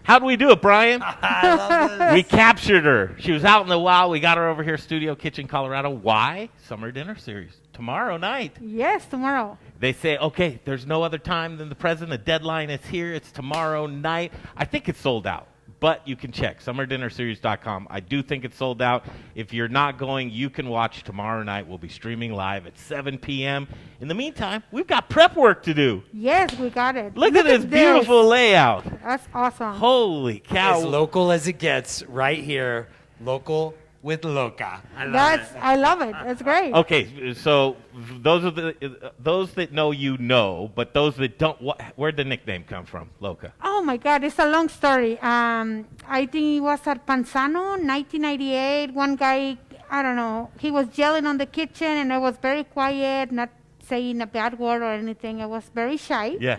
How'd we do it, Bryan? I love this. We captured her. She was out in the wild. We got her over here, Studio Kitchen, Colorado. Why? Summer dinner series. Tomorrow night. Yes, tomorrow. They say, okay, there's no other time than the present. The deadline is here. It's tomorrow night. I think it's sold out, but you can check. SummerDinnerSeries.com. I do think it's sold out. If you're not going, you can watch tomorrow night. We'll be streaming live at 7 p.m. In the meantime, we've got prep work to do. Yes, we got it. Look at this beautiful layout. That's awesome. Holy cow. As local as it gets right here. Local with Loca. I love it. That's great. Okay, so those that know you know, but those that don't, where'd the nickname come from, Loca? Oh my God, it's a long story. I think it was at Panzano, 1998. One guy, I don't know, he was yelling on the kitchen, and I was very quiet, not saying a bad word or anything. I was very shy. Yeah.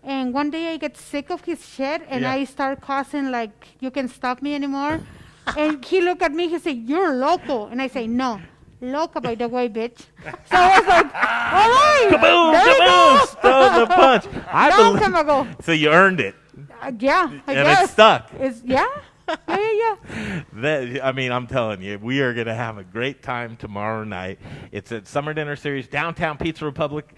And one day I get sick of his shit, and I start cussing like, "You can stop me anymore." And he looked at me, he said, "You're loco." And I say, "No, Loca, by the way, bitch." So I was like, all right. Kaboom, there kaboom, you stole the punch. Long time ago. So you earned it. Yeah, I and guess. It's stuck. Yeah. I mean, I'm telling you, we are going to have a great time tomorrow night. It's at Summer Dinner Series, downtown Pizza Republica.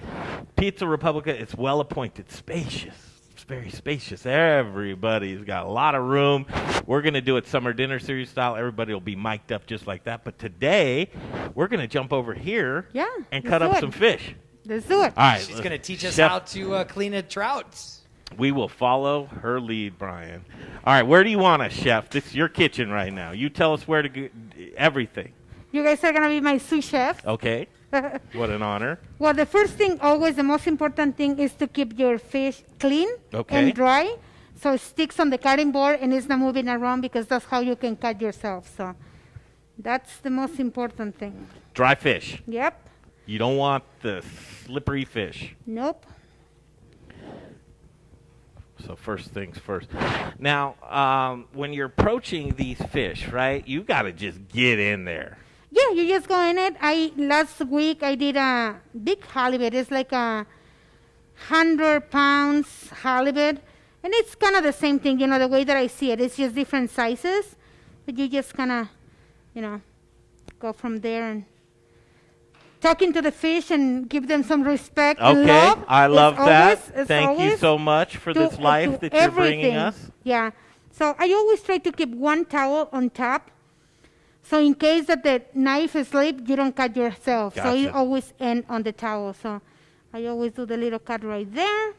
It's well appointed, spacious. It's very spacious. Everybody's got a lot of room. We're going to do it Summer Dinner Series style. Everybody will be mic'd up just like that. But today, we're going to jump over here and cut up some fish. Let's do it. All right. She's going to teach us Chef, how to clean a trout. We will follow her lead, Bryan. All right, where do you want us, Chef? This is your kitchen right now. You tell us where to go, everything. You guys are going to be my sous chef. Okay. What an honor. Well, the first thing, always the most important thing, is to keep your fish clean and dry, so it sticks on the cutting board and it's not moving around, because that's how you can cut yourself. So that's the most important thing. Dry fish. Yep. You don't want the slippery fish. Nope. So first things first. Now, when you're approaching these fish, right, you got to just get in there. Yeah, you just go in it. Last week I did a big halibut. It's like 100 pounds halibut. And it's kind of the same thing, the way that I see it. It's just different sizes. But you just kind of, go from there and talking to the fish and give them some respect and love. Okay, I love that. Thank you always so much for this life that you're bringing us. Yeah. So I always try to keep one towel on top. So in case that the knife slips, you don't cut yourself. Gotcha. So you always end on the towel. So I always do the little cut right there.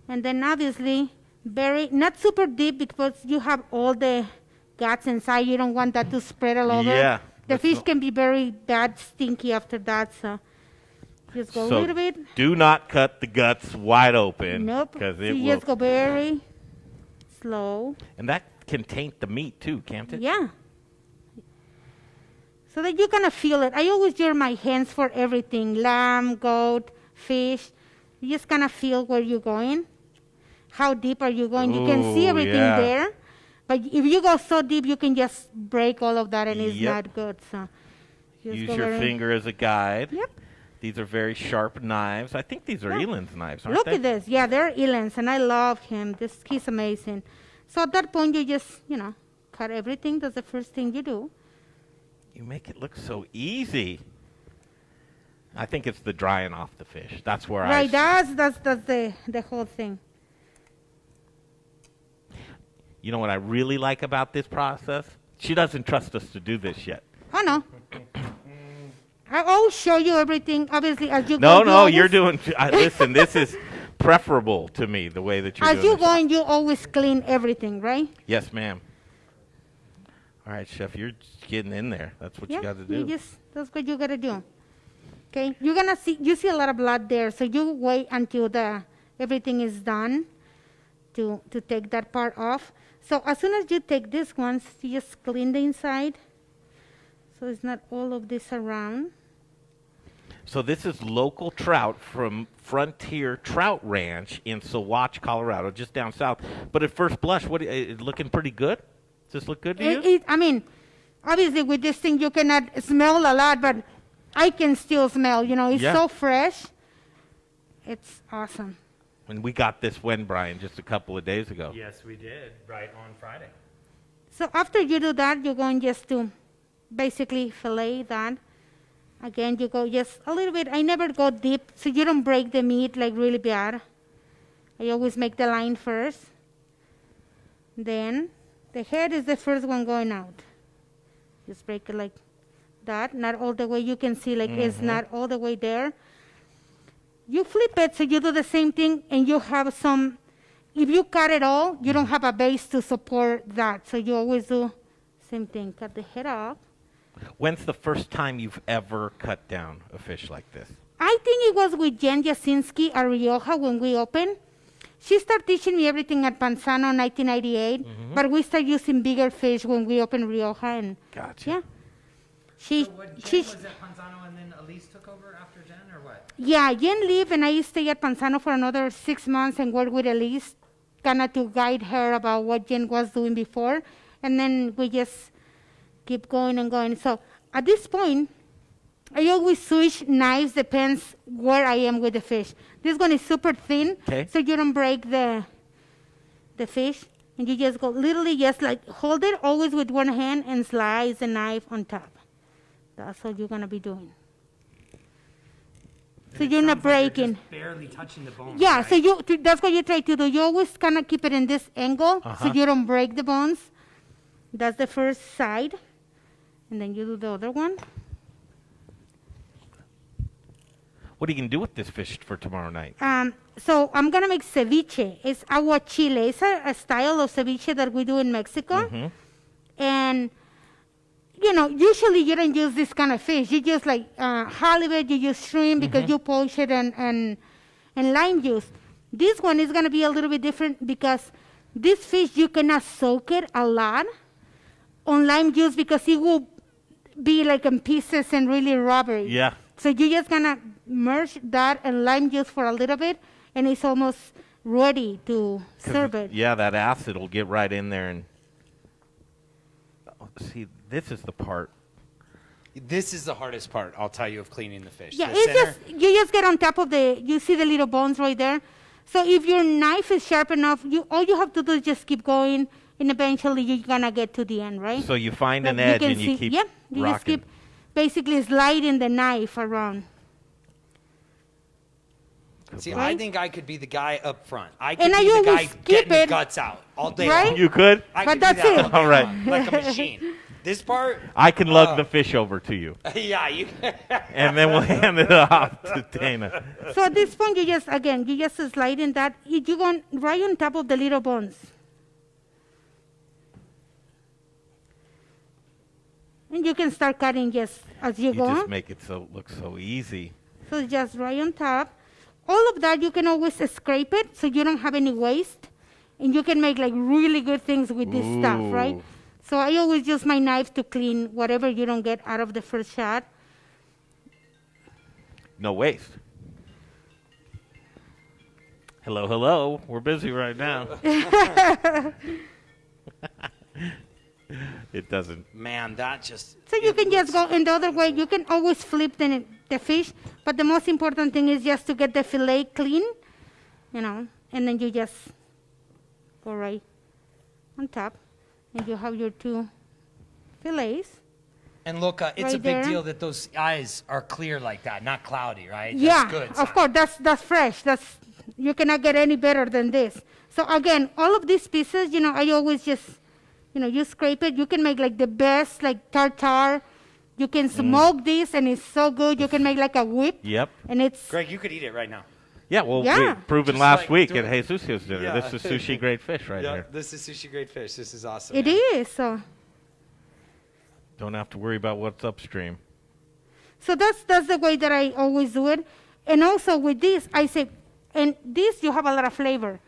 And then obviously, not super deep, because you have all the guts inside. You don't want that to spread all over. Yeah. The fish can be very bad, stinky after that. So just go a little bit. Do not cut the guts wide open. Nope. You just go very slow. And that can taint the meat too, can't it? Yeah. So that you kind of feel it. I always use my hands for everything. Lamb, goat, fish. You just kind of feel where you're going. How deep are you going? You can see everything there. But if you go so deep, you can just break all of that, and it's not good. So use your finger as a guide. Yep. These are very sharp knives. I think these are Elan's knives, aren't they? Look at this. Yeah, they're Elan's, and I love him. He's amazing. So at that point, you just, cut everything. That's the first thing you do. You make it look so easy. I think it's the drying off the fish. That's where that's the whole thing. You know what I really like about this process? She doesn't trust us to do this yet. Oh, no. I'll show you everything, obviously, as you go. No, you're doing... listen, this is preferable to me, the way that you're doing As you this. go, you always clean everything, right? Yes, ma'am. All right, Chef, you're getting in there. That's what you got to do. That's what you got to do. Okay? You're going to see... You see a lot of blood there, so you wait until everything is done to take that part off. So as soon as you take this one, you just clean the inside, so it's not all of this around. So this is local trout from Frontier Trout Ranch in Saguache, Colorado, just down south. But at first blush, it's looking pretty good? Does this look good to you? I mean, obviously with this thing you cannot smell a lot, but I can still smell. It's so fresh. It's awesome. And we got this when, Brian? Just a couple of days ago. Yes, we did. Right on Friday. So after you do that, you're going just to basically fillet that. Again, you go just a little bit. I never go deep, so you don't break the meat like really bad. I always make the line first. Then the head is the first one going out. Just break it like that, not all the way. You can see like it's not all the way there. You flip it, so you do the same thing, and you have some. If you cut it all, you don't have a base to support that, so you always do same thing. Cut the head off. When's the first time you've ever cut down a fish like this? I think it was with Jen Jasinski at Rioja when we opened. She started teaching me everything at Panzano in 1998, but we started using bigger fish when we opened Rioja. And Gotcha. yeah, So Jen was at Panzano and then Elise took over after Jen, or what? yeah, Jen lived, and I stayed at Panzano for another 6 months and worked with Elise, kind of to guide her about what Jen was doing before, and then we just keep going and going. So at this point, I always switch knives, depends where I am with the fish. This one is super thin, so you don't break the fish. And you just go literally just like hold it always with one hand and slice the knife on top. That's what you're going to be doing. So you're not breaking. Just barely touching the bone. Yeah, right? so that's what you try to do. You always kind of keep it in this angle so you don't break the bones. That's the first side. And then you do the other one. What are you going to do with this fish for tomorrow night? So I'm going to make ceviche. It's aguachile. It's a style of ceviche that we do in Mexico. And, you know, usually you don't use this kind of fish. You use like halibut, you use shrimp because you polish it and lime juice. This one is going to be a little bit different because this fish, you cannot soak it a lot on lime juice because it will be like in pieces and really rubbery. Yeah. So you just gonna merge that and lime juice for a little bit, and it's almost ready to serve it. Yeah, that acid will get right in there. And see, this is the part. This is the hardest part, I'll tell you, of cleaning the fish. Yeah, The it's center- just you just get on top of you see the little bones right there. So if your knife is sharp enough, all you have to do is just keep going, and eventually you're gonna get to the end, right? So you find Like an edge can and you see- keep yeah, you just rocking. keep basically sliding the knife around. See, Right? I think I could be the guy up front. I could And I be the guy always keep getting the it, guts out all day right? long. You could? I But could do that's that it. all day All right. long, like a machine. This part, I can lug the fish over to you, yeah, you. and then we'll hand it off to Dana. So at this point, you just slide in that. You go right on top of the little bones. And you can start cutting just as you You go just on. make it look so easy. So just right on top. All of that, you can always scrape it so you don't have any waste. And you can make like really good things with this stuff, right? Ooh. So I always use my knife to clean whatever you don't get out of the first shot. No waste. Hello, hello. We're busy right now. It doesn't. Man, that just. So you can just go in the other way. You can always flip the fish, but the most important thing is just to get the fillet clean, and then you just go right on top, and you have your two fillets. And look, it's Right a big there. deal that those eyes are clear like that, not cloudy, right? Yeah, That's good. of course, that's fresh. You cannot get any better than this. So again, all of these pieces, I always just, you scrape it. You can make like the best, like tartare. You can smoke this, and it's so good. You can make like a whip, Yep. and it's Greg, you could eat it right now. Yeah, well, Yeah. we proven Just last like week doing- at Jesus' dinner. Yeah. This is sushi grade fish right here. This is sushi grade fish. This is awesome. it man. is. So Don't have to worry about what's upstream. that's the way that I always do it. And also with this, I say, and this you have a lot of flavor.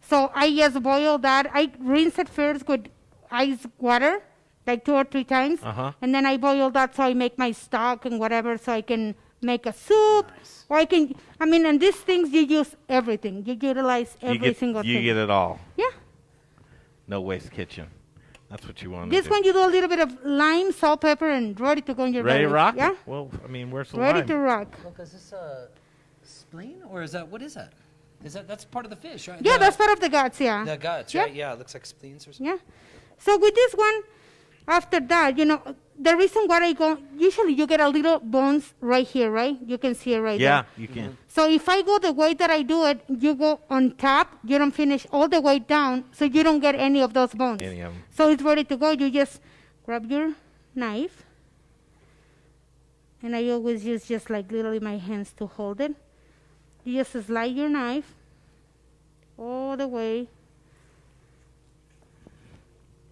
So I just boil that. I rinse it first with ice water, like 2 or 3 times, and then I boil that so I make my stock and whatever, so I can make a soup, or and these things you use everything. You utilize every single You thing. get it all. Yeah. No waste kitchen. That's what you want This to do. one you do a little bit of lime, salt, pepper, and ready to go in your Ready to belly. rock? Yeah. Well, where's the Ready lime? to rock. Look, is this a spleen or is that what is that? That's part of the fish, right? Yeah, that's part of the guts, yeah. The guts, Yeah. right? Yeah, it looks like spleens or something. Yeah. So with this one, after that, the reason why I go, usually you get a little bones right here, right? You can see it right Yeah, there. you can. So if I go the way that I do it, you go on top, you don't finish all the way down, so you don't get any of those bones. Any of 'em. So it's ready to go. You just grab your knife, and I always use just like literally my hands to hold it. You just slide your knife all the way.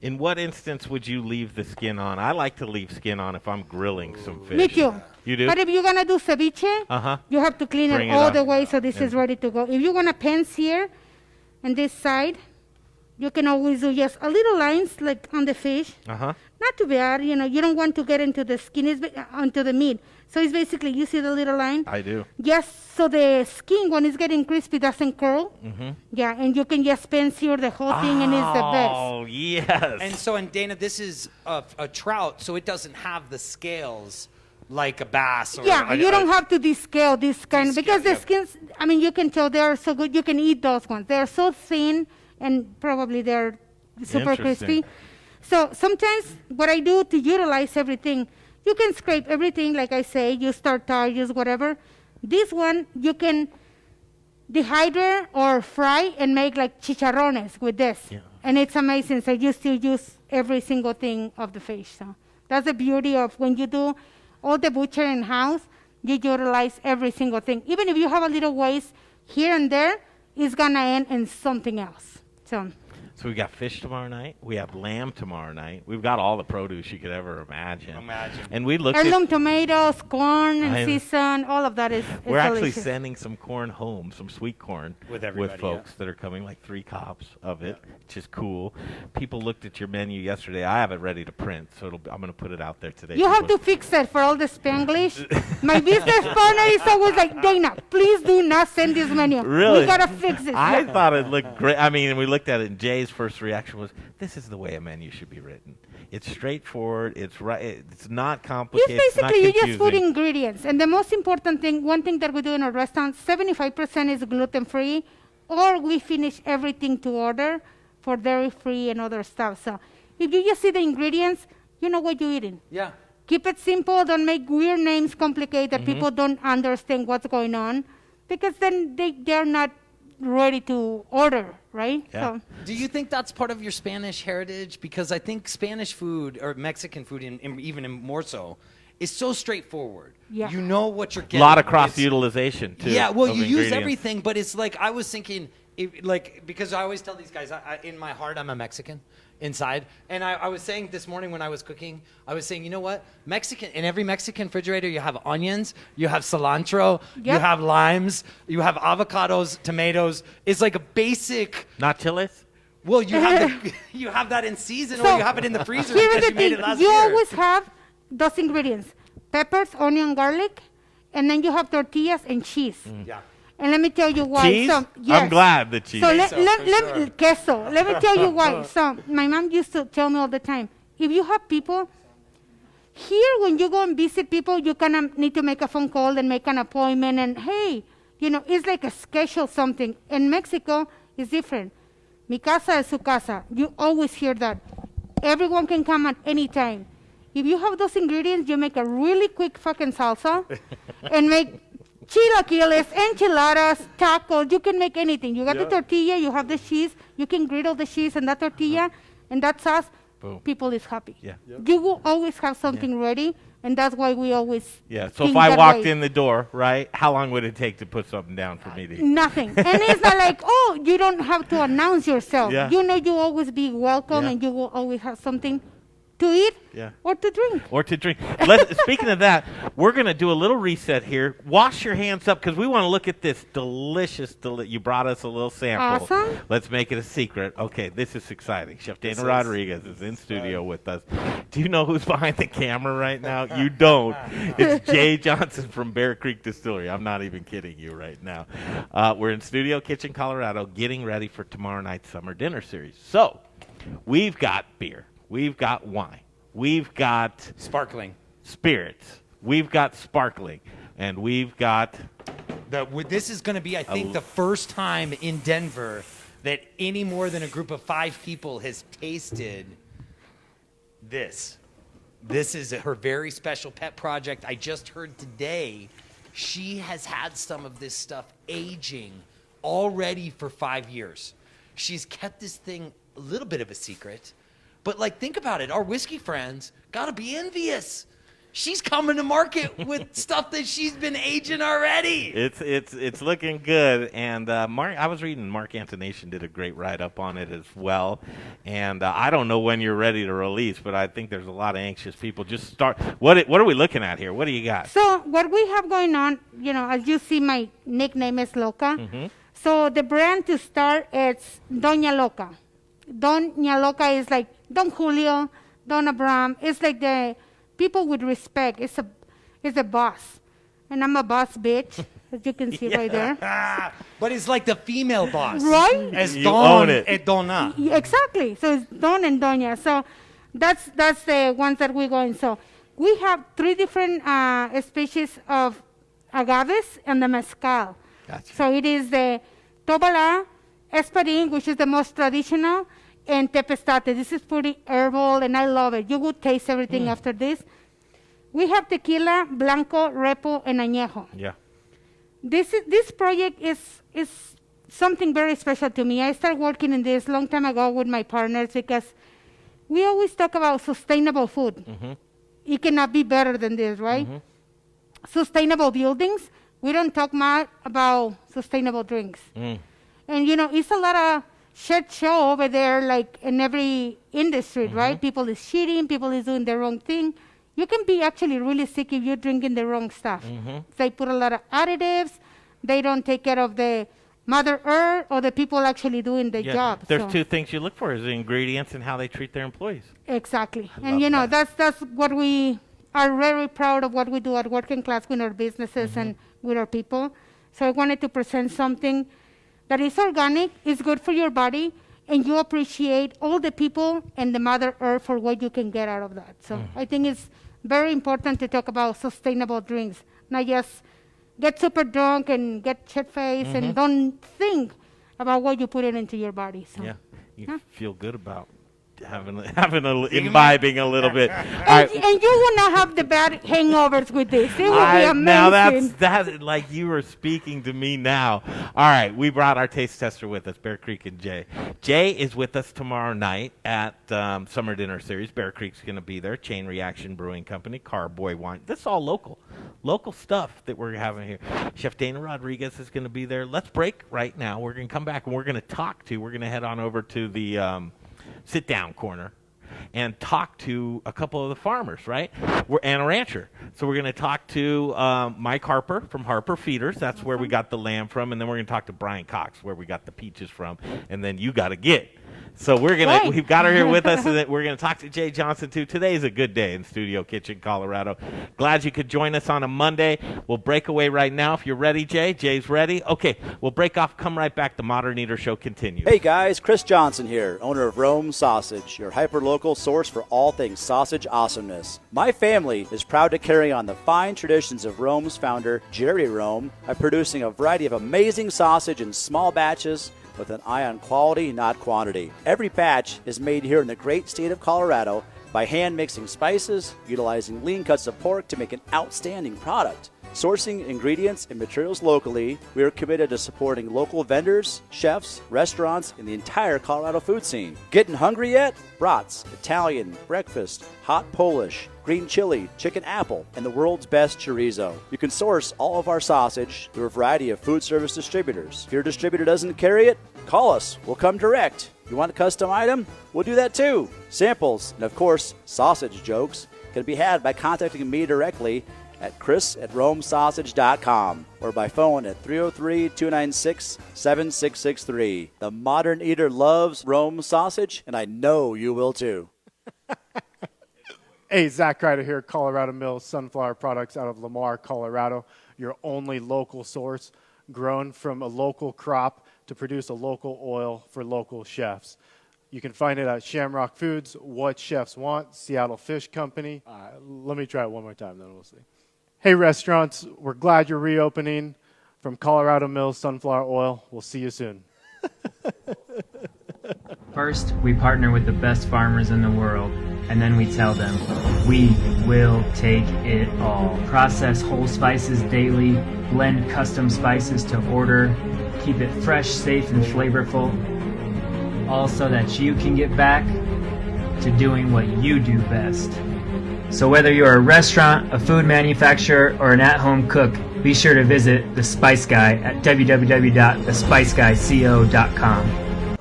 In what instance would you leave the skin on? I like to leave skin on if I'm grilling some fish. Me too. You do? But if you're gonna do ceviche, Uh-huh. you have to clean Bring it it all up. the way so this is ready to go. If you're gonna pens here and this side, you can always do just a little lines like on the fish. Uh-huh. Not too bad, you don't want to get into the skin, onto the meat. So it's basically, you see the little line? I do. Just so the skin, when it's getting crispy, doesn't curl. Mm-hmm. Yeah, and you can just pen sear the whole thing, and it's the best. Oh, yes. And Dana, this is a trout, so it doesn't have the scales like a bass. Or Yeah, you don't have to descale this kind, Descale, because the yeah. skins, you can tell they are so good. You can eat those ones. They're so thin, and probably they're super Interesting. crispy. So sometimes what I do to utilize everything, you can scrape everything, like I say, use tartar, use whatever. This one, you can dehydrate or fry and make like chicharrones with this. Yeah. And it's amazing. So you still use every single thing of the fish. So that's the beauty of when you do all the butcher in house, you utilize every single thing. Even if you have a little waste here and there, it's gonna end in something else. So we got fish tomorrow night. We have lamb tomorrow night. We've got all the produce you could ever imagine. And we looked heirloom at. tomatoes, corn, I- and season, all of that is We're actually delicious. sending some corn home, some sweet corn, With everybody, folks that are coming, like 3 cops of it, which is cool. People looked at your menu yesterday. I have it ready to print, so I'm going to put it out there today. You have to fix it for all the Spanglish. My business partner is always like, Dana, please do not send this menu. Really? We gotta fix it. I Yeah. thought it looked great. I mean, we looked at it, and Jay's first reaction was, "This is the way a menu should be written. It's straightforward. It's right. It's not complicated. It's basically, you not just put confusing." ingredients. And the most important thing, one thing that we do in our restaurant, 75% is gluten-free, or we finish everything to order for dairy-free and other stuff. So if you just see the ingredients, you know what you're eating. Yeah. Keep it simple. Don't make weird names complicated. People don't understand what's going on, because then they're not ready to order, right? Yeah. So Do you think that's part of your Spanish heritage? Because I think Spanish food or Mexican food, even more so, is so straightforward. Yeah. You know what you're A getting. lot of cross It's- utilization too. Yeah, well, of you use ingredients. everything, but it's like I was thinking, because I always tell these guys, in my heart, I'm a Mexican inside. And I was saying this morning when I was cooking, I was saying, you know what? In every Mexican refrigerator, you have onions, you have cilantro, you Yep. have limes, you have avocados, tomatoes. It's like a basic. Not chiles. Well, you have you have that in season, or So, you have it in the freezer here's because the you made thing. it last You year. always have those ingredients: peppers, onion, garlic, and then you have tortillas and cheese. Yeah. And let me tell you why. Cheese? So, yes. I'm glad the cheese. So Queso, queso. Let me tell you why. So my mom used to tell me all the time, if you have people here, when you go and visit people, you kind of need to make a phone call and make an appointment. And hey, it's like a schedule something. In Mexico, it's different. Mi casa es su casa. You always hear that. Everyone can come at any time. If you have those ingredients, you make a really quick fucking salsa and make chilaquiles, enchiladas, tacos. You can make anything. You got the tortilla, you have the cheese, you can griddle the cheese and that tortilla and that sauce. Boom. People is happy. Yeah. You will always have something ready, and that's why we always Yeah. So think if I that walked way. in the door, right, how long would it take to put something down for me to eat? Nothing. And it's not like, oh, you don't have to announce yourself. Yeah. You always be welcome, Yeah. and you will always have something to eat Yeah. or to drink. Or to drink. Speaking of that, we're going to do a little reset here. Wash your hands up because we want to look at this delicious. You brought us a little sample. Awesome. Let's make it a secret. Okay, this is exciting. Chef Dana Rodriguez is in studio with us. Do you know who's behind the camera right now? You don't. It's Jay Johnson from Bear Creek Distillery. I'm not even kidding you right now. We're in Studio Kitchen, Colorado, getting ready for tomorrow night's summer dinner series. So we've got beer. We've got wine. We've got Sparkling. spirits. We've got sparkling. And we've got This is going to be, I think, the first time in Denver that any more than a group of 5 people has tasted this. This is her very special pet project. I just heard today she has had some of this stuff aging already for 5 years. She's kept this thing a little bit of a secret. But, like, think about it. Our whiskey friends got to be envious. She's coming to market with stuff that she's been aging already. It's looking good. And I was reading Mark Antonation did a great write-up on it as well. And I don't know when you're ready to release, but I think there's a lot of anxious people. Just start. What are we looking at here? What do you got? So what we have going on, as you see, my nickname is Loca. Mm-hmm. So the brand to start, it's Dona Loca. Dona Loca is like Don Julio, Don Abraham. It's like the people with respect. It's a boss. And I'm a boss bitch, as you can see right there. But it's like the female boss. Right? As You Don own it. and Dona. Yeah, exactly. So it's Don and Doña. So that's the ones that we're going. So we have 3 different species of agaves and the mezcal. Gotcha. So it is the Tobala, Espadín, which is the most traditional, and Tepestate. This is pretty herbal, and I love it. You would taste everything after this. We have tequila, blanco, repo, and añejo. Yeah. This project is something very special to me. I started working in this long time ago with my partners because we always talk about sustainable food. Mm-hmm. It cannot be better than this, right? Mm-hmm. Sustainable buildings. We don't talk much about sustainable drinks. Mm. And, it's a lot of shit show over there, like in every industry, right? People is cheating, people is doing the wrong thing. You can be actually really sick if you're drinking the wrong stuff. They put a lot of additives. They don't take care of the Mother Earth or the people actually doing the job. There's So- 2 things you look for is the ingredients and how they treat their employees. Exactly. I And, love that. that's what we are very proud of what we do at Working Class with our businesses and with our people. So I wanted to present something that is organic, is good for your body, and you appreciate all the people and the Mother Earth for what you can get out of that. So I think it's very important to talk about sustainable drinks, not just get super drunk and get shit-faced and don't think about what you put it into your body. So. Yeah. You Yeah. feel good about imbibing a little bit. All And, right. and you will not have the bad hangovers with this. It will be amazing. Now that's like you were speaking to me now. All right, we brought our taste tester with us, Bear Creek and Jay. Jay is with us tomorrow night at Summer Dinner Series. Bear Creek's going to be there. Chain Reaction Brewing Company, Carboy Wine. This is all local stuff that we're having here. Chef Dana Rodriguez is going to be there. Let's break right now. We're going to come back and we're going to head on over to the sit-down corner and talk to a couple of the farmers, right? And a rancher. So we're going to talk to Mike Harper from Harper Feeders. That's where we got the lamb from. And then we're going to talk to Bryan Cox, where we got the peaches from. And then you got to get. So we've got her here with us, and we're going to talk to Jay Johnson, too. Today's a good day in Studio Kitchen, Colorado. Glad you could join us on a Monday. We'll break away right now if you're ready, Jay. Jay's ready. Okay, we'll break off, come right back. The Modern Eater Show continues. Hey guys, Chris Johnson here, owner of Rome Sausage, your hyper-local source for all things sausage awesomeness. My family is proud to carry on the fine traditions of Rome's founder, Jerry Rome, by producing a variety of amazing sausage in small batches with an eye on quality, not quantity. Every batch is made here in the great state of Colorado by hand mixing spices, utilizing lean cuts of pork to make an outstanding product. Sourcing ingredients and materials locally, we are committed to supporting local vendors, chefs, restaurants, and the entire Colorado food scene. Getting hungry yet? Brats, Italian, breakfast, hot Polish, green chili, chicken apple, and the world's best chorizo. You can source all of our sausage through a variety of food service distributors. If your distributor doesn't carry it, call us. We'll come direct. You want a custom item? We'll do that too. Samples, and of course, sausage jokes, can be had by contacting me directly at chris@romesausage.com or by phone at 303-296-7663. The Modern Eater loves Rome Sausage, and I know you will too. Hey, Zach Ryder here, Colorado Mills Sunflower Products out of Lamar, Colorado. Your only local source, grown from a local crop to produce a local oil for local chefs. You can find it at Shamrock Foods, What Chefs Want, Seattle Fish Company. Let me try it one more time, then we'll see. Hey, restaurants, we're glad you're reopening. From Colorado Mills Sunflower Oil, we'll see you soon. First, we partner with the best farmers in the world, and then we tell them, we will take it all. Process whole spices daily, blend custom spices to order, keep it fresh, safe, and flavorful, all so that you can get back to doing what you do best. So whether you're a restaurant, a food manufacturer, or an at-home cook, be sure to visit The Spice Guy at www.thespiceguyco.com.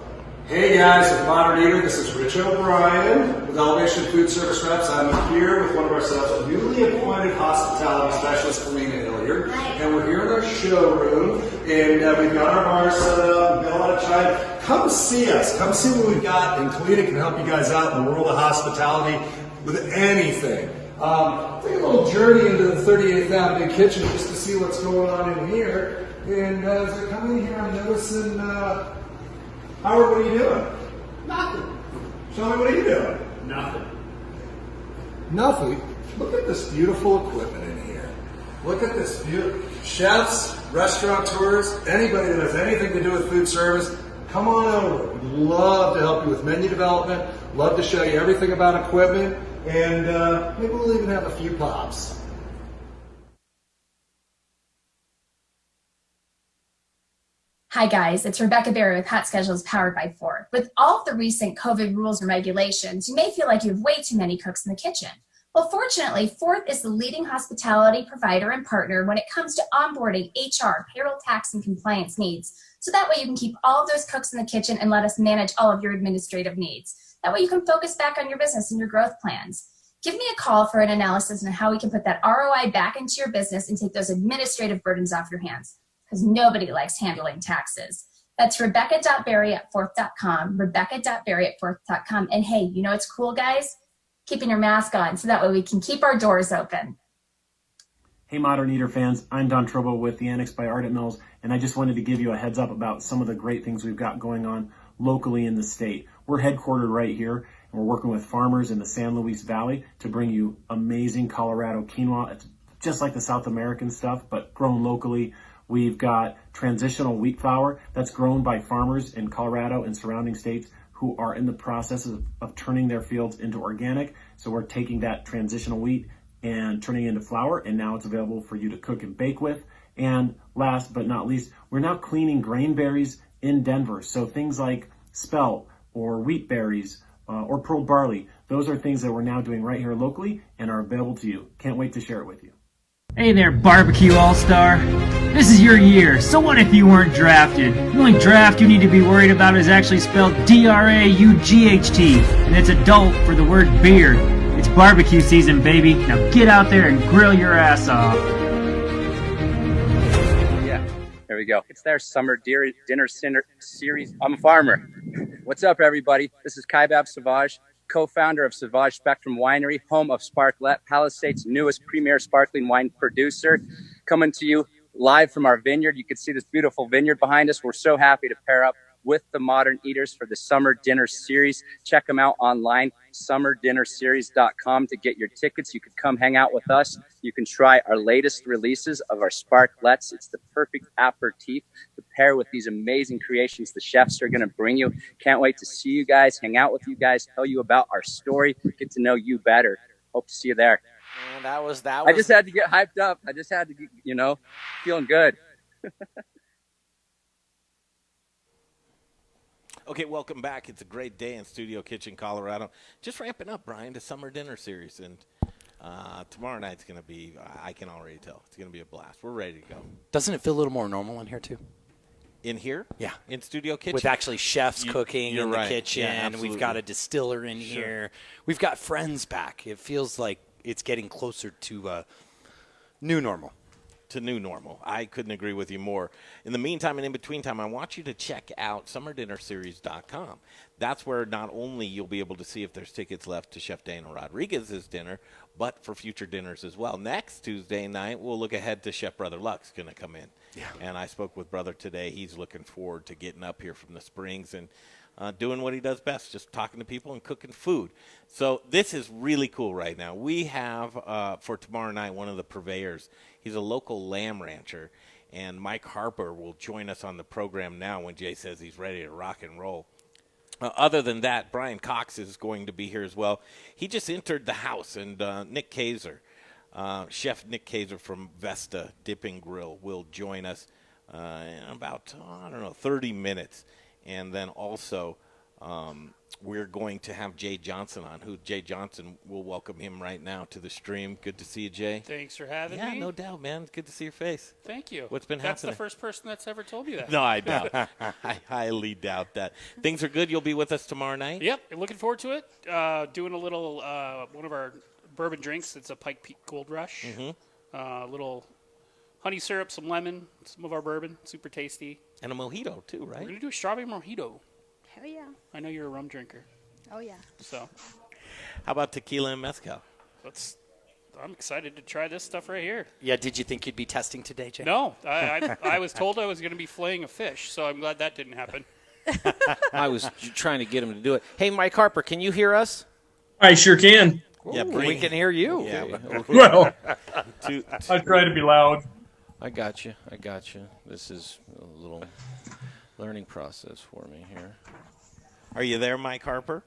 Hey guys, with Modern Eater, this is Rich O'Brien with Elevation Food Service Reps. I'm here with one of ourselves, a newly appointed hospitality specialist, Kalina Hilliard, and we're here in our showroom, and we've got our bar set up, we've got a lot of time. Come see us, come see what we've got, and Kalina can help you guys out in the world of hospitality with anything. Take a little journey into the 38th Avenue kitchen just to see what's going on in here, and as I come in here, I'm noticing, Howard, what are you doing? Nothing. Tell me, what are you doing? Nothing. Nothing? Look at this beautiful equipment in here. Look at this beautiful... Chefs, restaurateurs, anybody that has anything to do with food service, come on over. We'd love to help you with menu development, love to show you everything about equipment, and maybe we'll even have a few pops. Hi guys, it's Rebecca Berry with HotSchedules powered by Ford. With all of the recent COVID rules and regulations, you may feel like you have way too many cooks in the kitchen. Well, fortunately, Ford is the leading hospitality provider and partner when it comes to onboarding HR, payroll, tax, and compliance needs. So that way you can keep all of those cooks in the kitchen and let us manage all of your administrative needs. That way you can focus back on your business and your growth plans. Give me a call for an analysis on how we can put that ROI back into your business and take those administrative burdens off your hands. Because nobody likes handling taxes. That's rebecca.berry@forth.com, rebecca.berry@forth.com. And hey, you know what's cool, guys? Keeping your mask on so that way we can keep our doors open. Hey Modern Eater fans, I'm Don Trobo with the Annex by Ardent Mills, and I just wanted to give you a heads up about some of the great things we've got going on locally in the state. We're headquartered right here, and we're working with farmers in the San Luis Valley to bring you amazing Colorado quinoa. It's just like the South American stuff, but grown locally. We've got transitional wheat flour that's grown by farmers in Colorado and surrounding states who are in the process of turning their fields into organic. So we're taking that transitional wheat and turning it into flour, and now it's available for you to cook and bake with. And last but not least, we're now cleaning grain berries in Denver. So things like spelt or wheat berries or pearl barley, those are things that we're now doing right here locally and are available to you. Can't wait to share it with you. Hey there, Barbecue All-Star. This is your year, so what if you weren't drafted? The only draft you need to be worried about is actually spelled D-R-A-U-G-H-T, and it's adult for the word beer. It's barbecue season, baby. Now get out there and grill your ass off. Yeah, there we go. It's their summer dinner series. I'm a farmer. What's up, everybody? This is Kaibab Savage, co-founder of Savage Spectrum Winery, home of Sparklet, Palisade's newest premier sparkling wine producer, coming to you live from our vineyard. You can see this beautiful vineyard behind us. We're so happy to pair up with the Modern Eaters for the Summer Dinner Series. Check them out online, summerdinnerseries.com, to get your tickets. You can come hang out with us. You can try our latest releases of our Sparklets. It's the perfect aperitif to pair with these amazing creations the chefs are going to bring you. Can't wait to see you guys, hang out with you guys, tell you about our story, get to know you better. Hope to see you there. Man, that was. I just had to get hyped up. I just had to get, feeling good. Okay, welcome back. It's a great day in Studio Kitchen, Colorado. Just ramping up, Bryan, to Summer Dinner Series. And tomorrow night's going to be, I can already tell, it's going to be a blast. We're ready to go. Doesn't it feel a little more normal in here, too? In here? Yeah. In Studio Kitchen? With actually chefs cooking in the kitchen. Yeah, we've got a distiller in here. We've got friends back. It feels like it's getting closer to new normal. To new normal. I couldn't agree with you more. In the meantime and in between time, I want you to check out summerdinnerseries.com. That's where not only you'll be able to see if there's tickets left to Chef Dana Rodriguez's dinner, but for future dinners as well. Next Tuesday night, we'll look ahead to Chef Brother Luck's going to come in. Yeah. And I spoke with Brother today. He's looking forward to getting up here from the Springs and doing what he does best, just talking to people and cooking food. So this is really cool right now. We have, for tomorrow night, one of the purveyors. He's a local lamb rancher, And Mike Harper will join us on the program now when Jay says he's ready to rock and roll. Other than that, Brian Cox is going to be here as well. He just entered the house, and Nick Kaiser, Chef Nick Kaiser from Vesta Dipping Grill, will join us in about, 30 minutes. And then also we're going to have Jay Johnson on, Jay Johnson, will welcome him right now to the stream. Good to see you, Jay. Thanks for having me. Yeah, no doubt, man. It's good to see your face. Thank you. What's been That's happening? the first person that's ever told me that. No, I doubt. I highly doubt that. Things are good. You'll be with us tomorrow night? Yep, looking forward to it. Doing a little, one of our bourbon drinks. It's a Pike Peak Gold Rush. Little honey syrup, some lemon, some of our bourbon. Super tasty. And a mojito, too, right? We're going to do a strawberry mojito. Hell yeah. I know you're a rum drinker. Oh, yeah. So, how about tequila and mezcal? I'm excited to try this stuff right here. Yeah, did you think you'd be testing today, Jay? No, I was told I was going to be filleting a fish, so I'm glad that didn't happen. I was trying to get him to do it. Hey, Mike Harper, can you hear us? I sure can. Yeah, we can hear you. Yeah, well, I try to be loud. I got you. This is a little learning process for me here. Are you there, Mike Harper?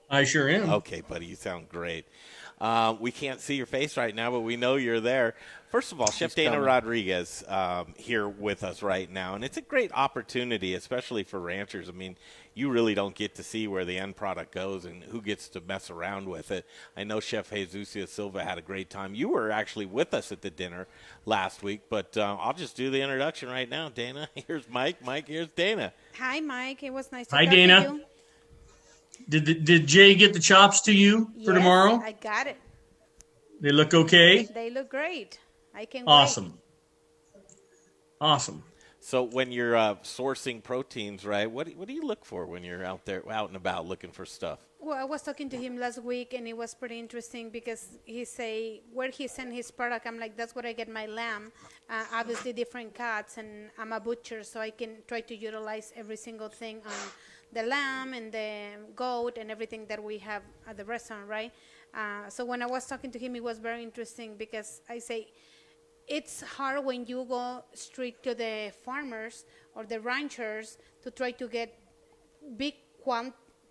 I sure am. Okay, buddy, you sound great. We can't see your face right now, but we know you're there. First of all, Chef Dana Rodriguez here with us right now, and it's a great opportunity, especially for ranchers. I mean, you really don't get to see where the end product goes and who gets to mess around with it. I know Chef Jesus Silva had a great time. You were actually with us at the dinner last week, but I'll just do the introduction right now. Dana, here's Mike. Mike, here's Dana. Hi, Mike. It was nice to Hi, talk Dana. to you. Did Jay get the chops to you for tomorrow? I got it. They look okay? They look great. I can Awesome. Awesome. So when you're sourcing proteins, right, what do you look for when you're out and about looking for stuff? Well, I was talking to him last week, and it was pretty interesting because he say where he sent his product. I'm like, that's where I get my lamb. Obviously, different cuts, and I'm a butcher, so I can try to utilize every single thing on the lamb and the goat and everything that we have at the restaurant, right? So when I was talking to him, it was very interesting because I say it's hard when you go straight to the farmers or the ranchers to try to get big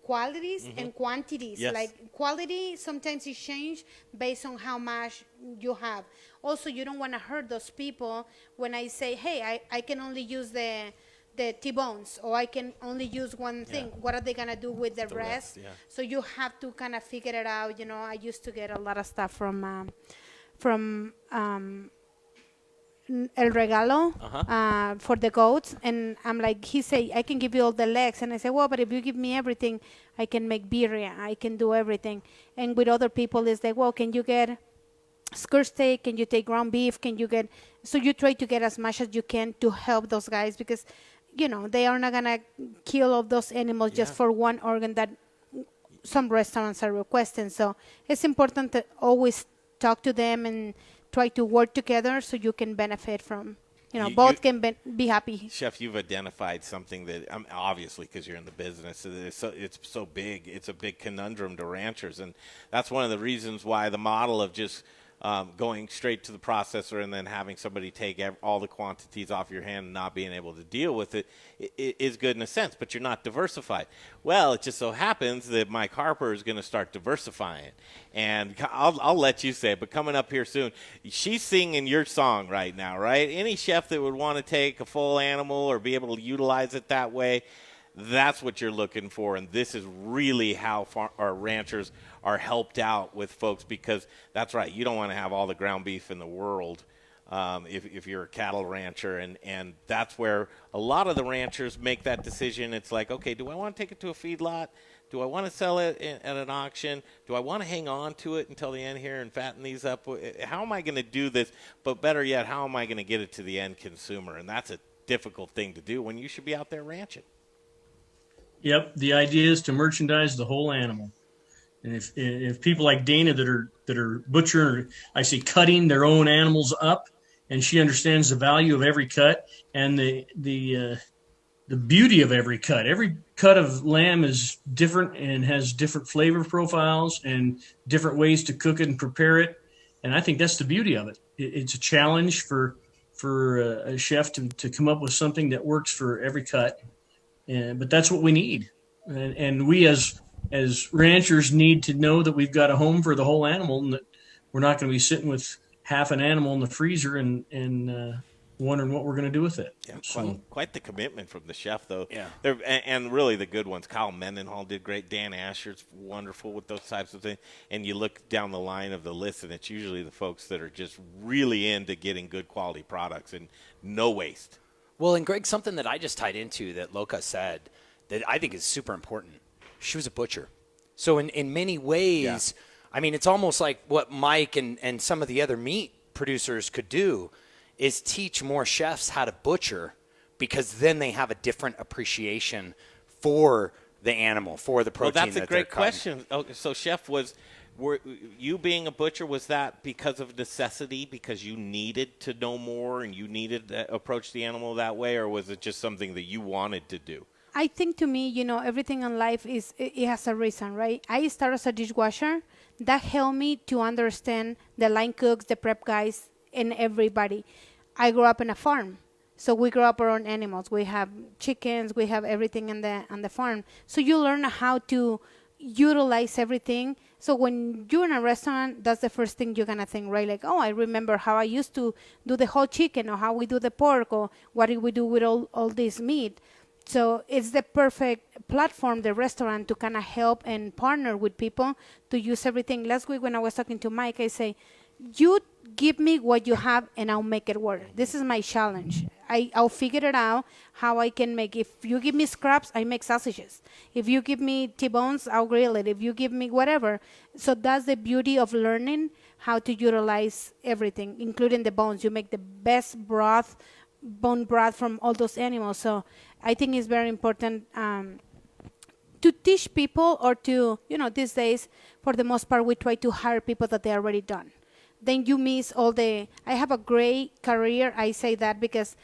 qualities and quantities. Yes. Like quality sometimes is changed based on how much you have. Also, you don't want to hurt those people when I say, hey, I can only use the T-bones, or I can only use one thing. Yeah. What are they going to do with the rest? Yeah. So you have to kind of figure it out. You know, I used to get a lot of stuff from El Regalo for the goats, and I'm like, he say, I can give you all the legs, and I say, well, but if you give me everything, I can make birria, I can do everything. And with other people, it's like, well, can you get skirt steak? Can you take ground beef? Can you get? So you try to get as much as you can to help those guys because, you know, they are not gonna kill all those animals just for one organ that some restaurants are requesting. So it's important to always talk to them and try to work together so you can benefit from, both can be happy. Chef, you've identified something that, obviously, because you're in the business, it's so big. It's a big conundrum to ranchers, and that's one of the reasons why the model of just going straight to the processor and then having somebody take all the quantities off your hand and not being able to deal with it is good in a sense, but you're not diversified. Well, it just so happens that Mike Harper is going to start diversifying. And I'll let you say it, but coming up here soon, she's singing your song right now, right? Any chef that would want to take a full animal or be able to utilize it that way, that's what you're looking for, and this is really how our ranchers are helped out with folks, because that's right, you don't want to have all the ground beef in the world if you're a cattle rancher, and that's where a lot of the ranchers make that decision. It's like, okay, do I want to take it to a feedlot? Do I want to sell it at an auction? Do I want to hang on to it until the end here and fatten these up? How am I going to do this? But better yet, how am I going to get it to the end consumer? And that's a difficult thing to do when you should be out there ranching. Yep, the idea is to merchandise the whole animal, and if people like Dana that are butchering, I say cutting their own animals up, and she understands the value of every cut and the beauty of every cut. Every cut of lamb is different and has different flavor profiles and different ways to cook it and prepare it, and I think that's the beauty of it. It's a challenge for a chef to come up with something that works for every cut. But that's what we need. And we as ranchers need to know that we've got a home for the whole animal and that we're not going to be sitting with half an animal in the freezer and wondering what we're going to do with it. Yeah, So, quite the commitment from the chef, though. Yeah. And really the good ones. Kyle Mendenhall did great. Dan Asher's wonderful with those types of things. And you look down the line of the list, and it's usually the folks that are just really into getting good quality products and no waste. Well, and Greg, something that I just tied into that Loca said that I think is super important. She was a butcher. So in many ways, I mean, it's almost like what Mike and some of the other meat producers could do is teach more chefs how to butcher, because then they have a different appreciation for the animal, for the protein. Well, that's a great cutting. question. Okay, so, Chef, were you being a butcher, was that because of necessity, because you needed to know more and you needed to approach the animal that way, or was it just something that you wanted to do? I think to me, everything in life it has a reason, right? I started as a dishwasher. That helped me to understand the line cooks, the prep guys, and everybody. I grew up in a farm, so we grow up around animals. We have chickens, we have everything on the farm. So you learn how to utilize everything. So when you're in a restaurant, that's the first thing you're gonna think, right? Like, oh, I remember how I used to do the whole chicken, or how we do the pork, or what do we do with all this meat. So it's the perfect platform, the restaurant, to kind of help and partner with people to use everything. Last week when I was talking to Mike, I say, you give me what you have and I'll make it work. This is my challenge. I'll figure it out how I can make. If you give me scraps, I make sausages. If you give me T-bones, I'll grill it. If you give me whatever. So that's the beauty of learning how to utilize everything, including the bones. You make the best bone broth from all those animals. So I think it's very important to teach people, or to, these days, for the most part, we try to hire people that they already done. Then you miss I have a great career. I say that because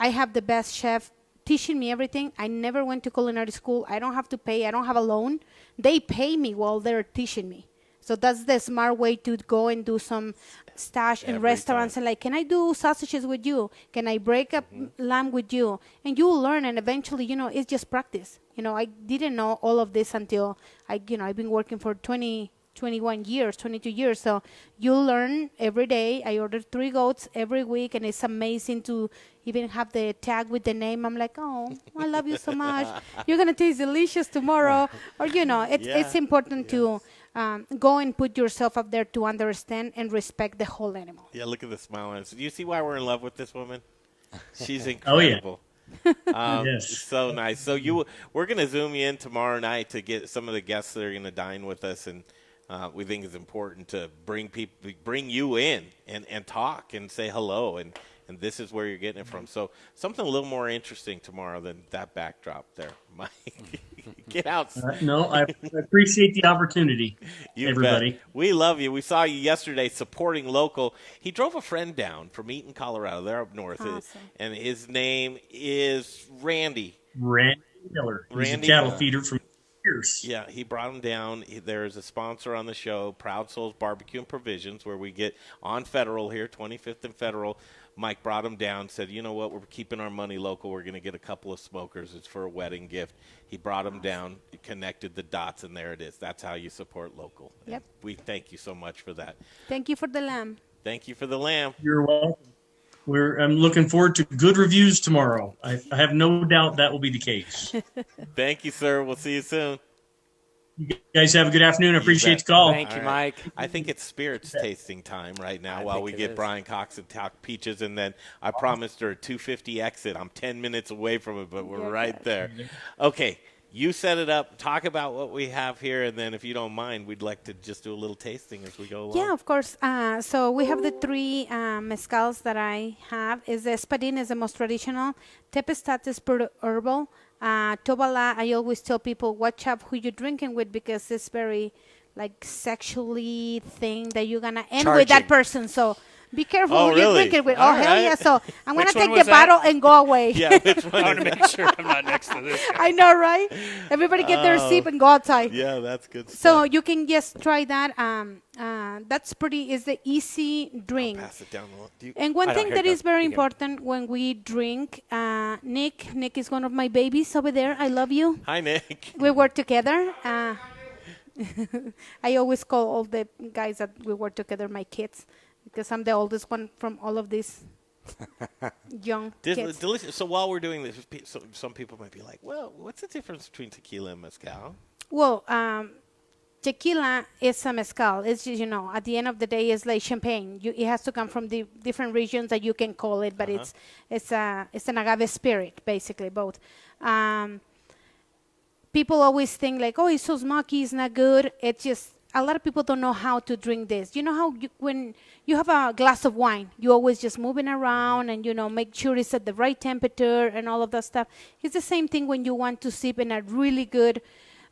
I have the best chef teaching me everything. I never went to culinary school. I don't have to pay. I don't have a loan. They pay me while they're teaching me. So that's the smart way to go and do some stash in restaurants and like, can I do sausages with you? Can I break up lamb with you? And you learn, and eventually, it's just practice. I didn't know all of this until I've been working for 21 years, 22 years. So you learn every day. I order 3 goats every week, and it's amazing to even have the tag with the name. I'm like, oh, I love you so much. You're going to taste delicious tomorrow. Or, it's important to go and put yourself up there to understand and respect the whole animal. Yeah, look at the smile on it. Do you see why we're in love with this woman? She's incredible. Yes. So nice. So we're going to zoom you in tomorrow night to get some of the guests that are going to dine with us, and we think it's important to bring you in and talk and say hello, and this is where you're getting it from. So something a little more interesting tomorrow than that backdrop there, Mike. Get out. No, I appreciate the opportunity, everybody. Bet. We love you. We saw you yesterday supporting local. He drove a friend down from Eaton, Colorado. They're up north. Awesome. And his name is Randy. Randy Miller. He's a cattle feeder from years. Yeah, he brought him down. There's a sponsor on the show, Proud Souls Barbecue and Provisions, where we get on Federal here, 25th and Federal. Mike brought him down, said, you know what, we're keeping our money local. We're going to get a couple of smokers. It's for a wedding gift. He brought him down, connected the dots, and there it is. That's how you support local. Yep. And we thank you so much for that. Thank you for the lamb. Thank you for the lamb. You're welcome. I'm looking forward to good reviews tomorrow. I have no doubt that will be the case. Thank you, sir. We'll see you soon. You guys have a good afternoon. I appreciate the call. Thank you, Mike. I think it's spirits tasting time right now while we get Brian Cox and talk peaches, and then I promised her a 250 exit. I'm 10 minutes away from it, but we're right there. Okay, you set it up. Talk about what we have here, and then if you don't mind, we'd like to just do a little tasting as we go along. Yeah, of course. So we have the 3 mezcals that I have. The Espadín is the most traditional. Tempestad is pure herbal. Tobala, I always tell people, watch out who you're drinking with, because it's very sexually thing that you're gonna end with that person. So be careful who you're drinking with. Hell yeah! So I'm gonna take the bottle and go away. Yeah, which one? I want to make sure I'm not next to this guy. I know, right? Everybody get their sip and go outside. Yeah, that's good stuff. So you can just try that. that's is the easy drink. Pass it down. And one thing that is very important when we drink, Nick is one of my babies over there. I love you. Hi, Nick. We work together. I always call all the guys that we work together my kids because I'm the oldest one from all of these young kids. Delicious. So while we're doing this, some people might be like, well, what's the difference between tequila and mezcal? Well, tequila is a mezcal. It's just, at the end of the day, it's like champagne. It has to come from the different regions that you can call it, but it's an agave spirit, basically, both. People always think like, oh, it's so smoky, it's not good. It's just a lot of people don't know how to drink this. You know how when you have a glass of wine, you always just moving around and, make sure it's at the right temperature and all of that stuff. It's the same thing when you want to sip in a really good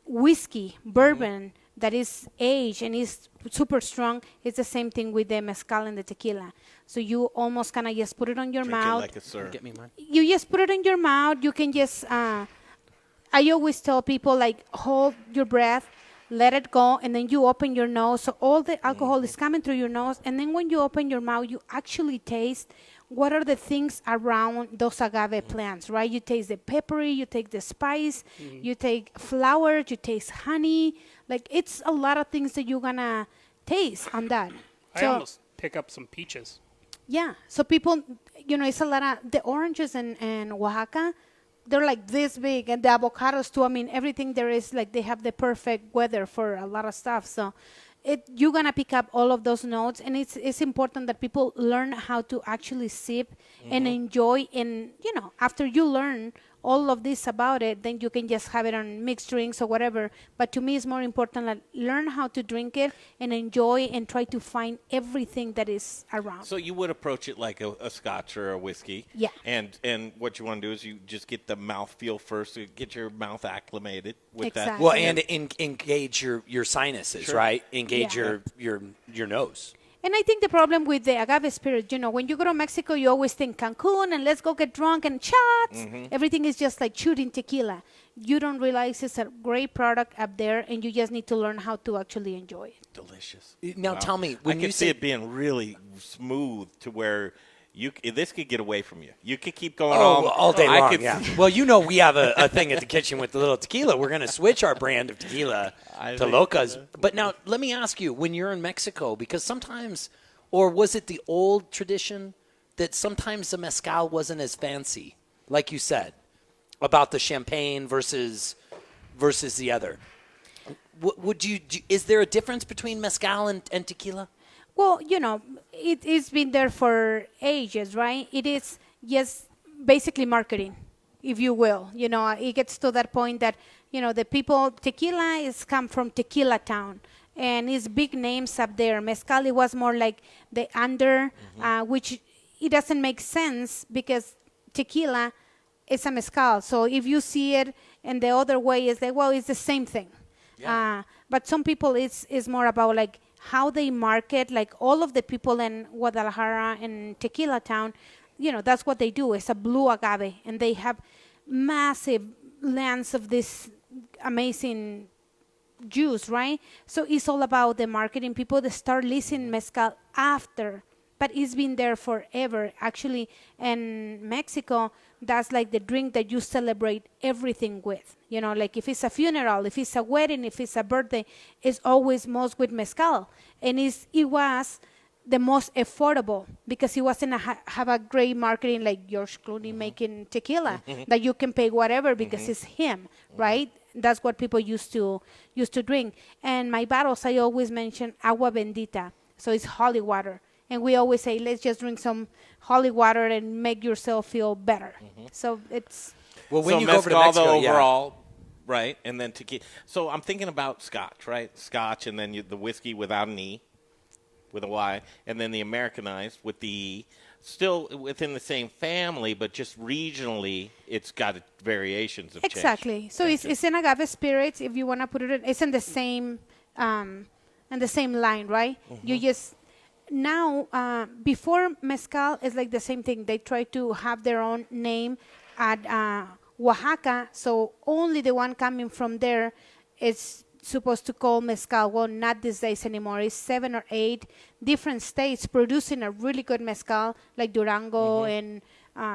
whiskey, bourbon, that is aged and is super strong. It's the same thing with the mezcal and the tequila. So you almost kind of just put it on your mouth. Like a syrup. Get me mine. You just put it in your mouth. You can just, I always tell people, like, hold your breath, let it go, and then you open your nose. So all the alcohol is coming through your nose. And then when you open your mouth, you actually taste what are the things around those agave plants, right? You taste the peppery, you take the spice, you take flowers, you taste honey. Like, it's a lot of things that you're going to taste on that. I almost pick up some peaches. Yeah. So people, it's a lot of the oranges in Oaxaca. They're like this big, and the avocados too. I mean, everything there is like they have the perfect weather for a lot of stuff. So you're going to pick up all of those notes, and it's important that people learn how to actually sip and enjoy. And, after you learn all of this about it, then you can just have it on mixed drinks or whatever. But to me, it's more important that learn how to drink it and enjoy and try to find everything that is around. So you would approach it like a scotch or a whiskey. Yeah. And what you want to do is you just get the mouth feel first, so get your mouth acclimated with that. Well, and engage your sinuses, right? Engage your nose. And I think the problem with the agave spirit, when you go to Mexico, you always think Cancun and let's go get drunk and shots. Everything is just like shooting tequila. You don't realize it's a great product up there, and you just need to learn how to actually enjoy it. Delicious. Now tell me, I can see it being really smooth to where this could get away from you. You could keep going all day long. Well, we have a thing at the kitchen with the little tequila. We're going to switch our brand of tequila to Locas. But now, let me ask you, when you're in Mexico, because sometimes, or was it the old tradition that sometimes the mezcal wasn't as fancy, like you said, about the champagne versus the other? Is there a difference between mezcal and tequila? Well, it's been there for ages, right? It is just basically marketing, if you will. It gets to that point that, the people, tequila is come from Tequila Town, and it's big names up there. Mezcal, it was more like the under, which it doesn't make sense because tequila is a mezcal. So if you see it and the other way is like, well, it's the same thing. Yeah. But some people, it's more about like how they market, like all of the people in Guadalajara and Tequila Town, that's what they do. It's a blue agave, and they have massive lands of this amazing juice, right? So it's all about the marketing. People that start listening mezcal after, but it's been there forever. Actually, in Mexico, that's like the drink that you celebrate everything with. Like if it's a funeral, if it's a wedding, if it's a birthday, it's always most with mezcal. And it was the most affordable because it wasn't have a great marketing like George Clooney making tequila that you can pay whatever because it's him, right? That's what people used to drink. And my bottles, I always mention agua bendita. So it's holy water. And we always say, let's just drink some holy water and make yourself feel better. So it's... Well, when you go over to Mexico, overall, right? And then tequila. So I'm thinking about scotch, right? Scotch, and then the whiskey without an E, with a Y, and then the Americanized with the E. Still within the same family, but just regionally, it's got variations of exactly. change. So it's in agave spirits. If you want to put it in, it's in the same line, right? You just... Now, before mezcal, it's like the same thing. They try to have their own name at Oaxaca, so only the one coming from there is supposed to call mezcal. Well, not these days anymore. It's 7 or 8 different states producing a really good mezcal, like Durango and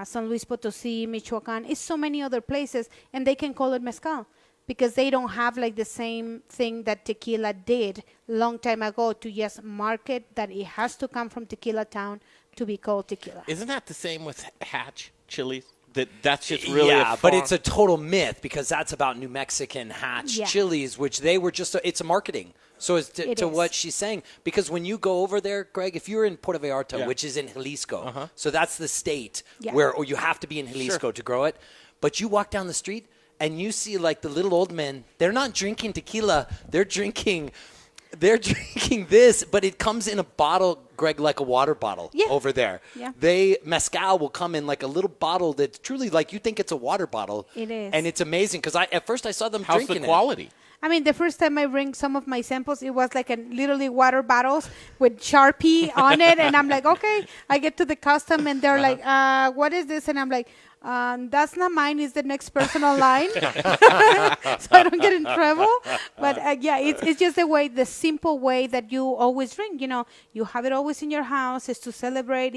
San Luis Potosí, Michoacan. It's so many other places, and they can call it mezcal because they don't have like the same thing that tequila did long time ago to just market that it has to come from Tequila Town to be called tequila. Isn't that the same with Hatch chilies? That's just really but it's a total myth because that's about New Mexican Hatch chilies, which they were just it's a marketing. So it's to what she's saying, because when you go over there, Greg, if you're in Puerto Vallarta, which is in Jalisco, so that's the state where or you have to be in Jalisco to grow it, but you walk down the street and you see like the little old men, they're not drinking tequila, they're drinking this, but it comes in a bottle, Greg, like a water bottle over there. Yeah. Mezcal will come in like a little bottle that's truly like you think it's a water bottle. It is. And it's amazing because at first I saw them How's drinking the quality? it. I mean, the first time I bring some of my samples, it was like literally water bottles with Sharpie on it. And I'm like, okay. I get to the custom and they're like, what is this? And I'm like, that's not mine. It's the next person online. So I don't get in trouble. But it's just the simple way that you always drink. You know, you have it always in your house. It's to celebrate.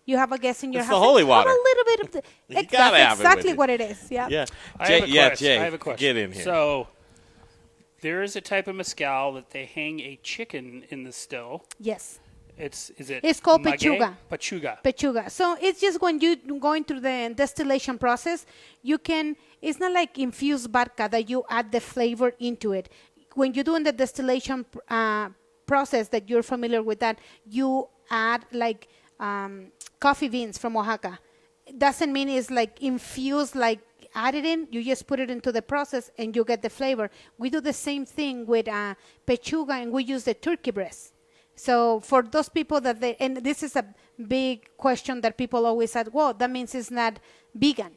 You have a guest in your house. It's the holy water. Have a little bit of that's exactly what it is. Yeah. Yeah. I have a question. Get in here. So there is a type of mezcal that they hang a chicken in the still. Yes. It's called maguey? pechuga. Pechuga. So it's just when you going through the distillation process, it's not like infused vodka that you add the flavor into it. When you're doing the distillation process that you're familiar with that, you add like coffee beans from Oaxaca. It doesn't mean it's like infused, like added in. You just put it into the process and you get the flavor. We do the same thing with pechuga, and we use the turkey breast. So for those people and this is a big question that people always ask, well, that means it's not vegan,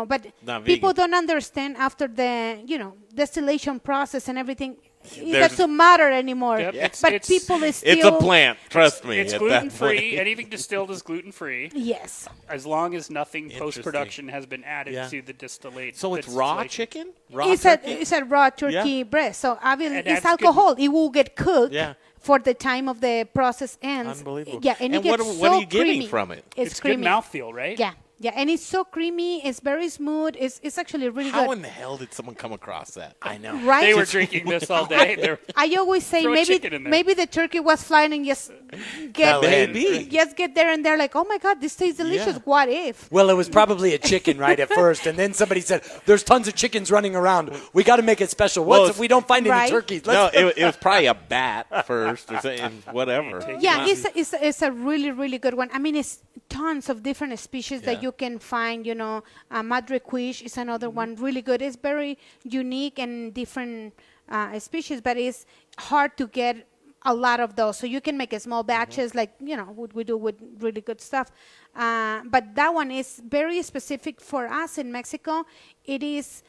but people don't understand after the, distillation process and everything, it doesn't matter anymore. Yep. But people is still... It's a plant, trust me. It's gluten-free. Anything distilled is gluten-free. Yes. As long as nothing post-production has been added to the distillate. So it's raw chicken? It's a raw turkey breast. So obviously it's alcohol. It will get cooked. Yeah. For the time of the process ends. Unbelievable. Yeah, and it gets what are you getting creamy. from it? It's creamy. good mouthfeel, right? Yeah, and it's so creamy. It's very smooth. It's actually really good. How in the hell did someone come across that? I know. Right? They were drinking this all day. I always say maybe the turkey was flying and just get there and they're like, oh my God, this tastes delicious. Yeah. What if? Well, it was probably a chicken right at first, and then somebody said, there's tons of chickens running around. We got to make it special. What if we don't find any turkeys? It was probably a bat first or something, whatever. Yeah, it's a really, really good one. I mean, it's tons of different species that you can find. Madre Quiche is another one, really good. It's very unique and different species, but it's hard to get a lot of those. So you can make small batches, like what we do with really good stuff. But that one is very specific for us in Mexico. It is,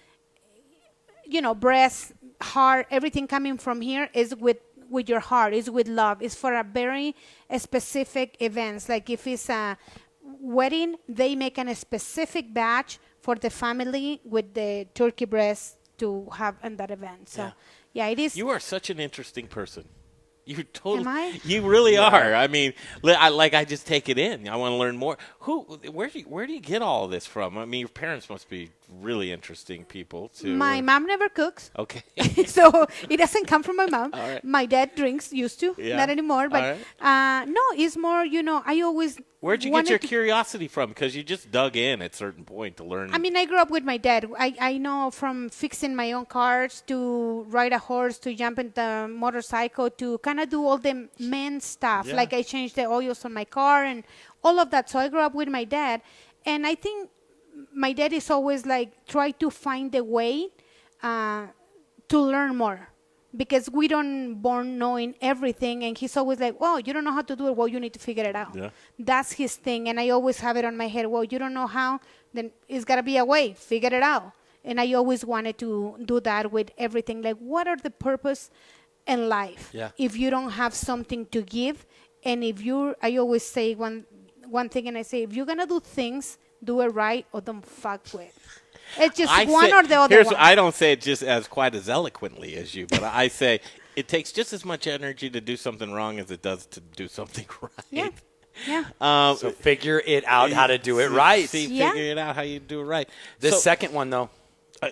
breast, heart, everything coming from here is with your heart, is with love. It's for a very specific events. Like if it's a wedding, they make a specific batch for the family with the turkey breast to have in that event. So it is. You are such an interesting person. You totally. Am I? You really are. I mean, I just take it in. I want to learn more. Where do you get all of this from? I mean, your parents must be really interesting people too. My mom never cooks. Okay. So it doesn't come from my mom. All right. My dad used to, not anymore. But no, it's more. I always. Where'd you get your curiosity from? Because you just dug in at a certain point to learn. I mean, I grew up with my dad. I know from fixing my own cars to ride a horse to jump in the motorcycle to kind of do all the men stuff. Yeah. Like I changed the oils on my car and all of that. So I grew up with my dad. And I think my dad is always like, try to find a way to learn more. Because we don't born knowing everything, and he's always like, well, you don't know how to do it, well, you need to figure it out. Yeah. That's his thing, and I always have it on my head, well, you don't know how, then it's got to be a way, figure it out. And I always wanted to do that with everything, like what are the purpose in life if you don't have something to give, and I always say one thing, and I say, if you're going to do things, do it right or don't fuck with. It's just one or the other here's, one. I don't say it just as quite as eloquently as you, but I say it takes just as much energy to do something wrong as it does to do something right. Yeah. Yeah. So figure it out how to do it right. Figure it out how you do it right. This second one, though.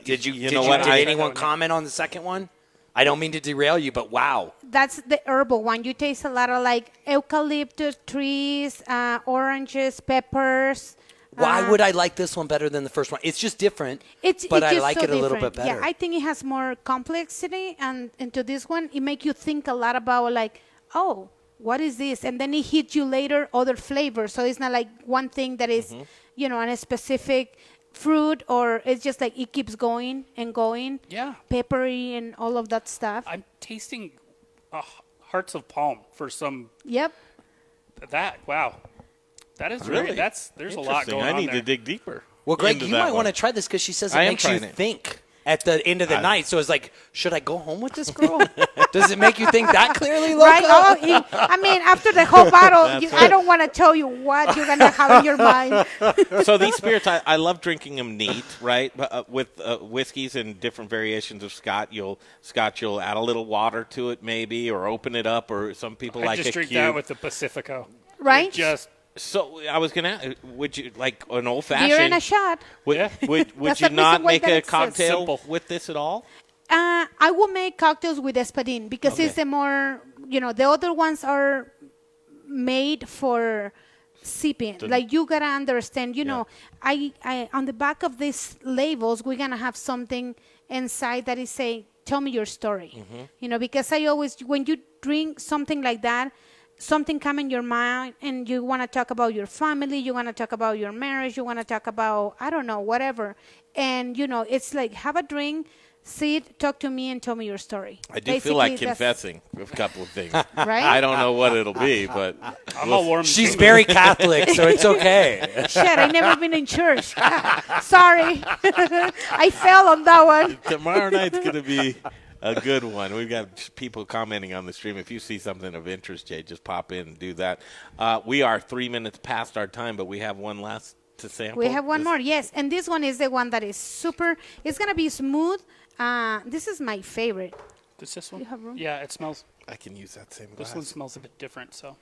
Did anyone comment on the second one? I don't mean to derail you, but wow. That's the herbal one. You taste a lot of like eucalyptus trees, oranges, peppers. Why would I like this one better than the first one? It's just different, but I like it a little bit better. Yeah, I think it has more complexity, and into this one, it makes you think a lot about like, oh, what is this? And then it hits you later other flavors. So it's not like one thing that is, on a specific fruit, or it's just like it keeps going and going. Yeah. Peppery and all of that stuff. I'm tasting hearts of palm for some. Yep. Wow. That is really. There's a lot going on. I need to dig deeper. Well, Greg, you might want to try this because she says it makes you think at the end of the night. So it's like, should I go home with this girl? Does it make you think that clearly, Loca? Right? I mean, after the whole bottle, I don't want to tell you what you're going to have in your mind. So these spirits, I love drinking them neat, right? With whiskeys and different variations of Scotch, you'll add a little water to it maybe, or open it up, or some people like a cube. I just drink that with the Pacifico. Right? So I was gonna ask, would you like an old fashioned? Beer and a shot. Would you not make a cocktail with this at all? I will make cocktails with espadín because it's the more, the other ones are made for sipping. Like you gotta understand, I on the back of these labels we're gonna have something inside that is saying, tell me your story. Because I always, when you drink something like that, something come in your mind and you want to talk about your family, you want to talk about your marriage, you want to talk about, I don't know, whatever. And, it's like, have a drink, sit, talk to me, and tell me your story. I do feel like confessing a couple of things. Right? I don't know what it'll be, but I'm a warm. She's very Catholic, so it's okay. Shit, I never been in church. Sorry. I fell on that one. Tomorrow night's going to be a good one. We've got people commenting on the stream. If you see something of interest, Jay, just pop in and do that. We are 3 minutes past our time, but we have one last to sample. We have one more, yes. And this one is the one that is super. It's going to be smooth. This is my favorite. Does this one? You have room? Yeah, it smells. I can use that same glass. This one smells a bit different, so.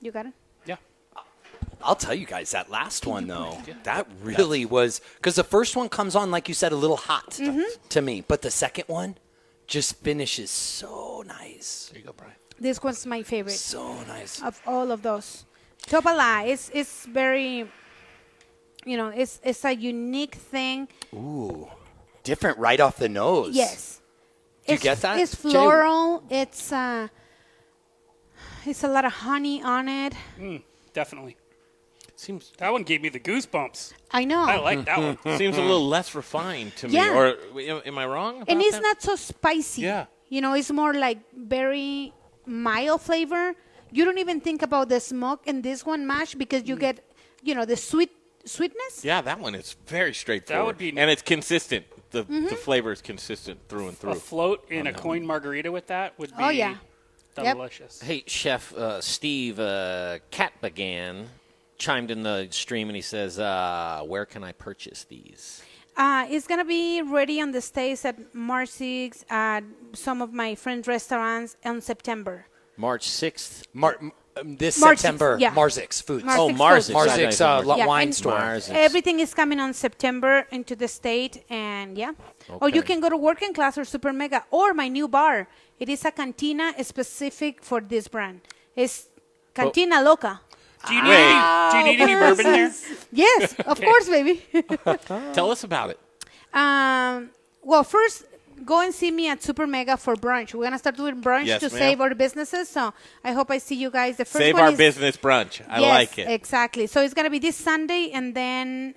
You got it? Yeah. I'll tell you guys, that last one, though, that really was, because the first one comes on, like you said, a little hot to me. But the second one just finishes so nice. There you go, Bryan. This one's my favorite. So nice. Of all of those. Topala, it's very, it's a unique thing. Ooh. Different right off the nose. Yes. Do you get that? It's floral. Jay? It's a lot of honey on it. Definitely. Seems that one gave me the goosebumps. I know. I like that one. Seems a little less refined to me. Yeah. Or am I wrong about and it's that? not so spicy. Yeah. It's more like very mild flavor. You don't even think about the smoke in this one much because you get, the sweetness. Yeah, that one is very straightforward. That would be, and it's consistent. The flavor is consistent through and through. A float in a coin margarita with that would be delicious. Hey, Chef Steve Catbegan chimed in the stream and he says, where can I purchase these? It's going to be ready on the States at March 6th at some of my friends' restaurants in September. March 6th? This March September, 6th, yeah. Marzix Foods. Marzix wine store. Marzix. Everything is coming on September into the state, and Or you can go to Working Class or Super Mega or my new bar. It is a cantina specific for this brand. It's Cantina Loca. Do you need any bourbon here? Yes, of course, baby. Tell us about it. Well, first, go and see me at Super Mega for brunch. We're going to start doing brunch to save our businesses. So I hope I see you guys. The first save one our is, business brunch. I like it. Exactly. So it's going to be this Sunday, and then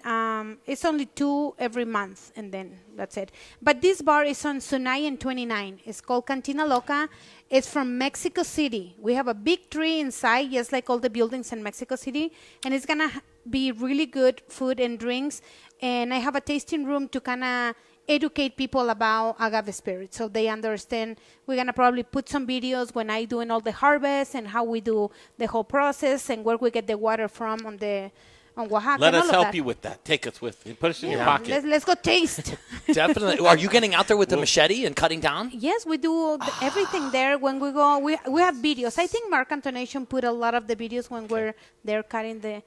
it's only 2 every month, and then that's it. But this bar is on Sunay and 29. It's called Cantina Loca. It's from Mexico City. We have a big tree inside, just like all the buildings in Mexico City. And it's going to be really good food and drinks. And I have a tasting room to kind of educate people about agave spirit so they understand. We're going to probably put some videos when I doing all the harvest and how we do the whole process and where we get the water from on the on Oaxaca. Let and us all of help that. you with that. Take us with you. Put us in your pocket. Let's go taste. Definitely. Are you getting out there with the machete and cutting down? Yes, we do everything there. When we go, we have videos. I think Mark Antonation put a lot of the videos when we're there cutting the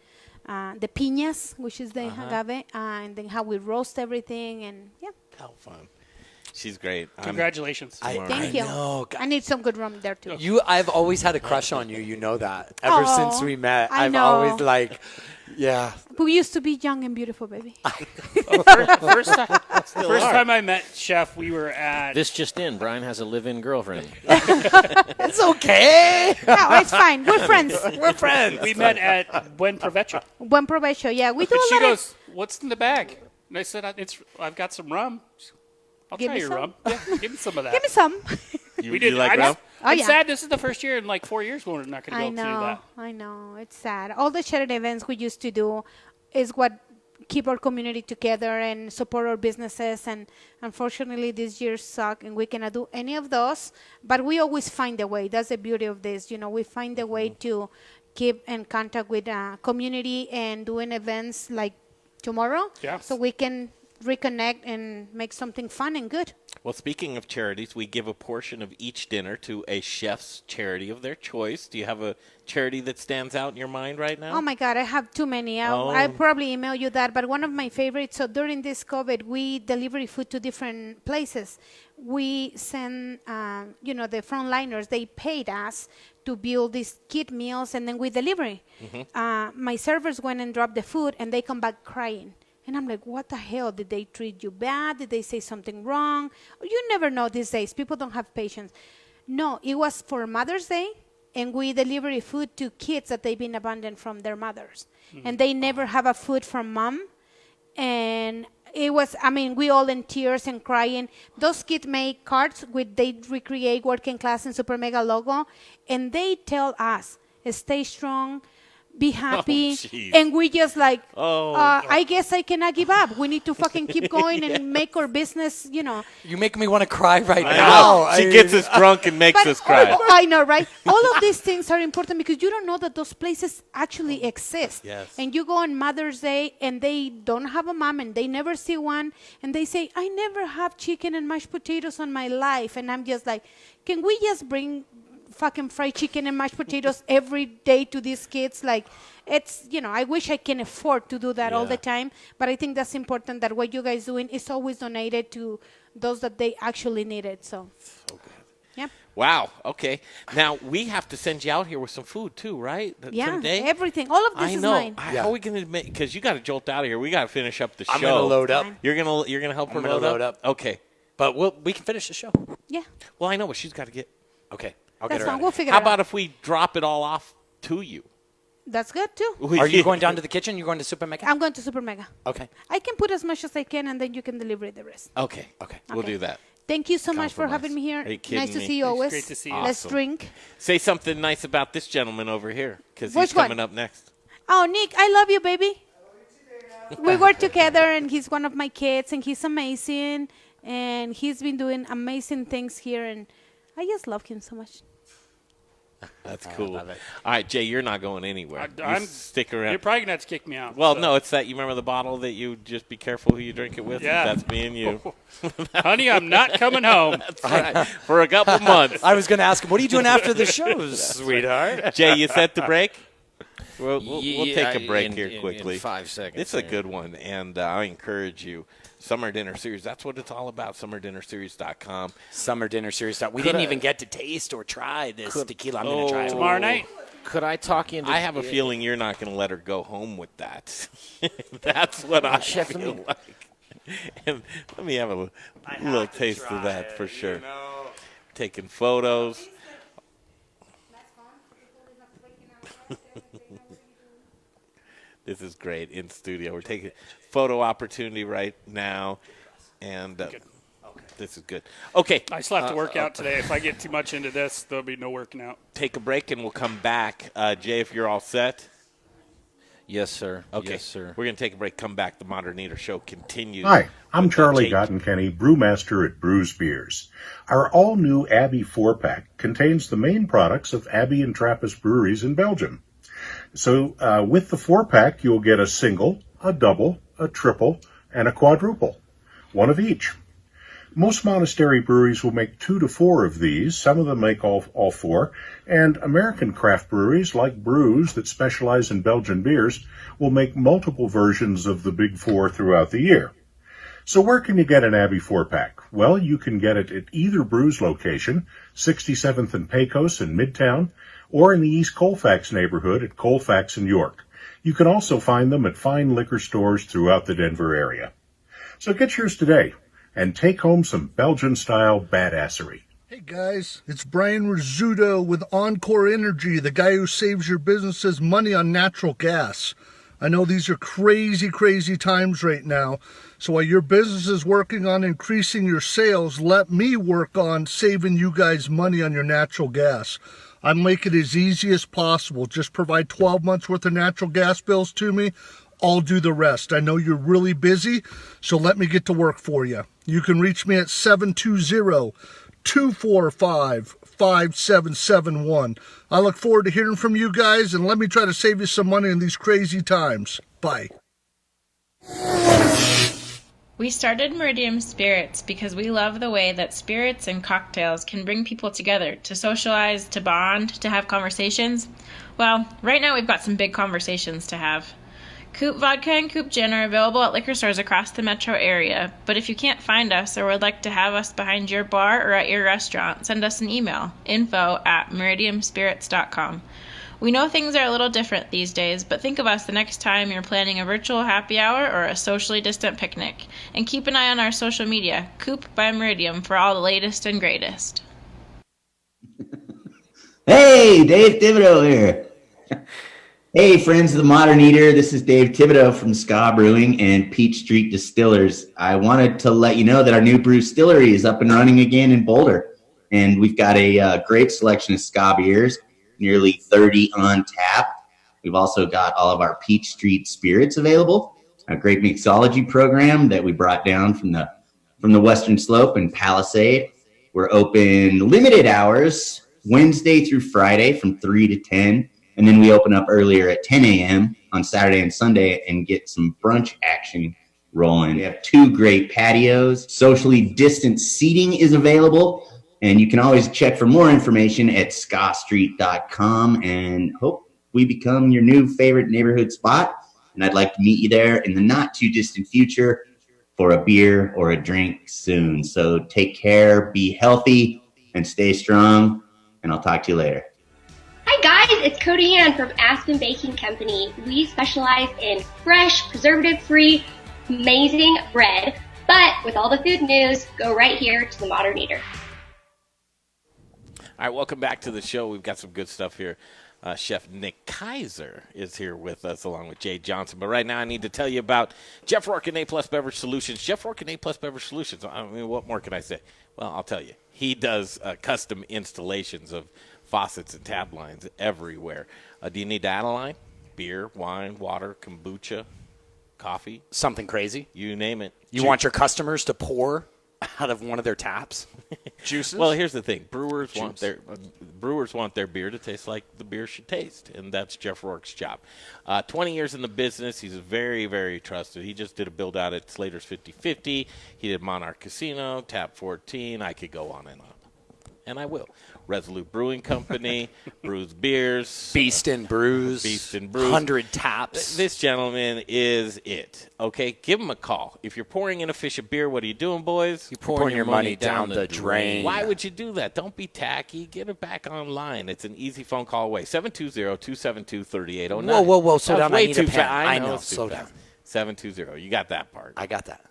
piñas, which is the agave, and then how we roast everything, and yeah. How fun. She's great. Congratulations. Thank you. know. I need some good rum there too. I've always had a crush on you. You know that. Ever since we met, I I've know. always yeah. We used to be young and beautiful, baby. First time I met Chef, we were at. This just in, Brian has a live-in girlfriend. It's okay. No, it's fine. We're friends. We're friends. We met at Buen Provecho. Buen provecho. Yeah, we do And a she lot goes, "What's in the bag?" And I said, "I've got some rum." I'll Give try me your some. rum. Yeah, give me some of that. Give me some. We did. You like rum? I'm yeah. sad. This is the first year in like 4 years when we're not going to go do that. I know. It's sad. All the charity events we used to do is what keep our community together and support our businesses. And unfortunately, this year sucked, and we cannot do any of those. But we always find a way. That's the beauty of this. We find a way to keep in contact with community and doing events like tomorrow. Yeah. So we can reconnect and make something fun and good. Well, speaking of charities, we give a portion of each dinner to a chef's charity of their choice. Do you have a charity that stands out in your mind right now? Oh my God, I have too many. I probably email you that, but one of my favorites. So during this COVID, we deliver food to different places. We send, the frontliners. They paid us to build these kit meals, and then we deliver. My servers went and dropped the food, and they come back crying. And I'm like, what the hell? Did they treat you bad? Did they say something wrong? You never know these days. People don't have patience. No, it was for Mother's Day, and we deliver food to kids that they've been abandoned from their mothers. And they never have a food from mom. And it was, we all in tears and crying. Those kids make cards they recreate Working Class and Super Mega logo. And they tell us, stay strong, be happy, and we just I guess I cannot give up. We need to fucking keep going and make our business, You make me want to cry right I now. know. She gets us drunk and makes us cry. I know, right? All of these things are important because you don't know that those places actually exist. Yes. And you go on Mother's Day and they don't have a mom and they never see one, and they say, I never have chicken and mashed potatoes on my life. And I'm just like, can we just bring fucking fried chicken and mashed potatoes every day to these kids? It's I wish I can afford to do that all the time, but I think that's important that what you guys doing is always donated to those that they actually need it. So good. Yeah. Wow. Okay. Now we have to send you out here with some food too, right? Yeah, Someday? everything. All of this is mine. How are we going to make? Because you got to jolt out of here. We got to finish up the show. I'm going to load up. You're gonna help her load up. Okay. But we can finish the show. Yeah. Well, I know, but she's got to get. Okay. I'll That's get her fine. out. We'll figure How it out. about if we drop it all off to you? That's good too. Are you going down to the kitchen? You're going to Super Mega? I'm going to Super Mega. Okay. I can put as much as I can, and then you can deliver the rest. Okay. We'll Okay. do that. Thank you so much for Compromise. having me here. Are you kidding Nice to me? see you always. Great to see you. Let's Awesome. drink. Say something nice about this gentleman over here, because he's Which one? coming up next. Oh, Nick, I love you, baby. We work together, and he's one of my kids, and he's amazing, and he's been doing amazing things here, and I just love him so much. That's cool. All right, Jay, you're not going anywhere. You stick around. You're probably going to have to kick me out. Well, so. no, it's that you remember the bottle that you just be careful who you drink it with? Yeah. That's me and you. Honey, I'm not coming home. That's right. For a couple months. I was going to ask him, what are you doing after the show, sweetheart? Jay, you set the break? We'll take a break in- here in- quickly. in 5 seconds, It's a yeah. good one, and I encourage you. Summer Dinner Series, that's what it's all about, summerdinnerseries.com. Summer Dinner Series. We didn't even get to taste or try this tequila. I'm going to try it. Tomorrow night. Could I talk you into... I have a feeling you're not going to let her go home with that. That's what I Chef, feel like. And let me have a little taste of that for sure. Taking photos. This is great in studio. We're taking photo opportunity right now, and this is good. Okay. I still have to work out today. If I get too much into this, there'll be no working out. Take a break, and we'll come back. Jay, if you're all set. Yes, sir. Okay. Yes, sir. We're going to take a break, come back. The Modern Eater Show continues. Hi, I'm with Charlie Jay. Gottenkenny, brewmaster at Brews Beers. Our all-new Abbey 4-pack contains the main products of Abbey and Trappist breweries in Belgium. So with the 4-pack, you'll get a single, a double, a triple, and a quadruple, one of each. Most monastery breweries will make 2 to 4 of these. Some of them make all 4. And American craft breweries, like Brews, that specialize in Belgian beers, will make multiple versions of the Big 4 throughout the year. So where can you get an Abbey 4-pack? Well, you can get it at either Brews location, 67th and Pecos in Midtown, or in the East Colfax neighborhood at Colfax and York. You can also find them at fine liquor stores throughout the Denver area. So get yours today and take home some Belgian-style badassery. Hey guys, it's Bryan Rizuto with Encore Energy, the guy who saves your businesses money on natural gas. I know these are crazy, crazy times right now. So while your business is working on increasing your sales, let me work on saving you guys money on your natural gas. I make it as easy as possible. Just provide 12 months worth of natural gas bills to me. I'll do the rest. I know you're really busy, so let me get to work for you. You can reach me at 720-245-5771. I look forward to hearing from you guys, and let me try to save you some money in these crazy times. Bye. We started Meridium Spirits because we love the way that spirits and cocktails can bring people together to socialize, to bond, to have conversations. Well, right now we've got some big conversations to have. Coop Vodka and Coop Gin are available at liquor stores across the metro area, but if you can't find us or would like to have us behind your bar or at your restaurant, send us an email, info@meridiumspirits.com. We know things are a little different these days, but think of us the next time you're planning a virtual happy hour or a socially distant picnic. And keep an eye on our social media, Coop by Meridium, for all the latest and greatest. Hey, Dave Thibodeau here. Hey, friends of the Modern Eater, this is Dave Thibodeau from Ska Brewing and Peach Street Distillers. I wanted to let you know that our new brew distillery is up and running again in Boulder, and we've got a great selection of Ska beers, nearly 30 on tap. We've also got all of our Peach Street spirits available, a great mixology program that we brought down from the Western Slope in Palisade. We're open limited hours, Wednesday through Friday from 3 to 10. And then we open up earlier at 10 a.m. on Saturday and Sunday and get some brunch action rolling. We have 2 great patios. Socially distant seating is available. And you can always check for more information at scastreet.com and hope we become your new favorite neighborhood spot. And I'd like to meet you there in the not too distant future for a beer or a drink soon. So take care, be healthy, and stay strong. And I'll talk to you later. Hi guys, it's Cody Ann from Aspen Baking Company. We specialize in fresh, preservative-free, amazing bread. But with all the food news, go right here to the Modern Eater. All right, welcome back to the show. We've got some good stuff here. Chef Nick Kaiser is here with us along with Jay Johnson. But right now I need to tell you about Jeff Rourke and A-Plus Beverage Solutions. Jeff Rourke and A-Plus Beverage Solutions. I mean, what more can I say? Well, I'll tell you. He does custom installations of faucets and tap lines everywhere. Do you need to add a line? Beer, wine, water, kombucha, coffee. Something crazy. You name it. You want your customers to pour out of one of their taps? Juices? Well, here's the thing. Brewers want their beer to taste like the beer should taste, and that's Jeff Rourke's job. 20 years in the business. He's very, very trusted. He just did a build-out at Slater's 50/50. He did Monarch Casino, Tap 14. I could go on, and I will. Resolute Brewing Company, Brews Beers. Beast and Brews. 100 taps. This gentleman is it. Okay, give him a call. If you're pouring in a fish of beer, what are you doing, boys? You're pouring your money down the drain. Why would you do that? Don't be tacky. Get it back online. It's an easy phone call away. 720-272-3809. Whoa. Slow down. Way I need too a pen. fast. I know. Slow down. 720. You got that part. I got that.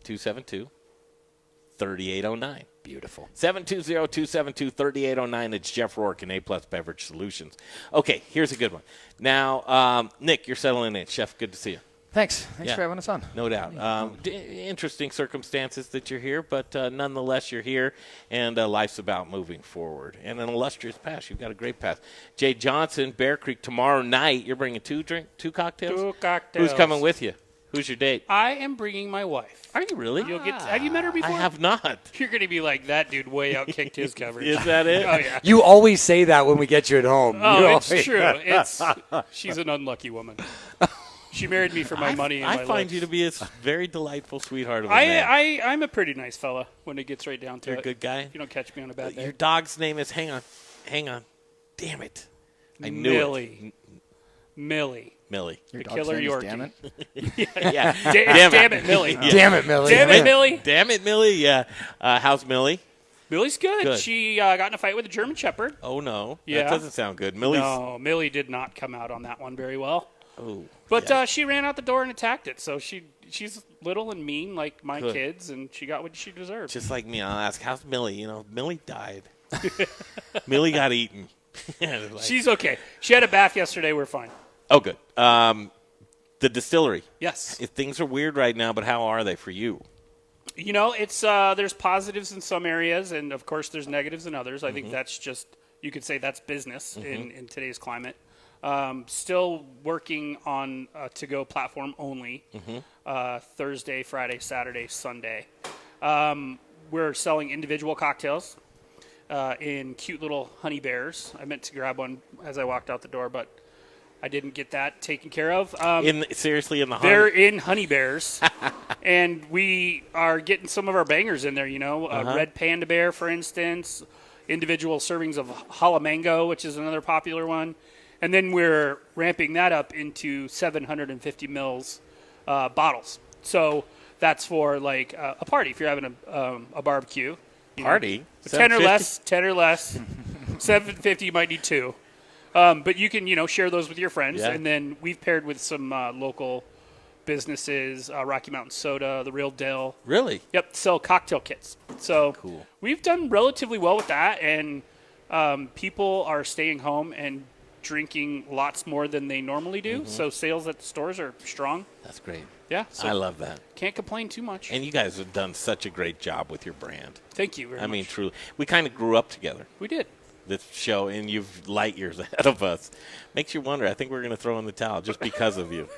272-3809. Beautiful. 720-272-3809. It's Jeff Rourke and A-Plus Beverage Solutions. Okay, here's a good one. Now, Nick, you're settling in. Chef, good to see you. Thanks for having us on. No doubt. Interesting circumstances that you're here, but nonetheless, you're here, and life's about moving forward. And an illustrious past. You've got a great past. Jay Johnson, Bear Creek, tomorrow night. You're bringing two cocktails? 2 cocktails. Who's coming with you? Who's your date? I am bringing my wife. Are you really? Have you met her before? I have not. You're going to be like, that dude way outkicked his coverage. Is that it? Oh, yeah. You always say that when we get you at home. Oh, it's true. She's an unlucky woman. She married me for my money and my I find looks. you to be a very delightful sweetheart of a man. I'm a pretty nice fella when it gets right down to You're it. a good guy? You don't catch me on a bad day. Your dog's name is, hang on. Damn it. I knew Millie. it. Millie. Your The dog's killer name is Yorkie. Damn It? yeah. Damn it, Millie. Yeah. Damn it, Millie. Damn it, Millie. Damn it, Millie. Yeah. How's Millie? Millie's good. Good. She got in a fight with a German Shepherd. Oh, no. Yeah. That doesn't sound good. No, Millie did not come out on that one very well. Oh. But she ran out the door and attacked it. So she's little and mean like my Good. kids, and she got what she deserved. Just like me, I'll ask, how's Millie? Millie died. Millie got eaten. She's okay. She had a bath yesterday. We're fine. Oh, good. The distillery. Yes. Things are weird right now, but how are they for you? It's there's positives in some areas, and of course there's negatives in others. I think that's just, you could say that's business in today's climate. Still working on a to-go platform only. Thursday, Friday, Saturday, Sunday. We're selling individual cocktails in cute little honey bears. I meant to grab one as I walked out the door, but I didn't get that taken care of. Seriously, in the honey? They're in honey bears, and we are getting some of our bangers in there. Red panda bear, for instance, individual servings of hala mango, which is another popular one, and then we're ramping that up into 750 mils bottles. So that's for like a party if you're having a barbecue. Party? 10 or less. 750, you might need 2. But you can, share those with your friends. Yeah. And then we've paired with some local businesses, Rocky Mountain Soda, The Real Dill. Really? Yep, sell cocktail kits. So cool. We've done relatively well with that, and people are staying home and drinking lots more than they normally do. So sales at the stores are strong. That's great. Yeah. So I love that. Can't complain too much. And you guys have done such a great job with your brand. Thank you very much. I mean, truly. We kind of grew up together. We did. This show, and you've light years ahead of us. Makes you wonder. I think we're going to throw in the towel just because of you.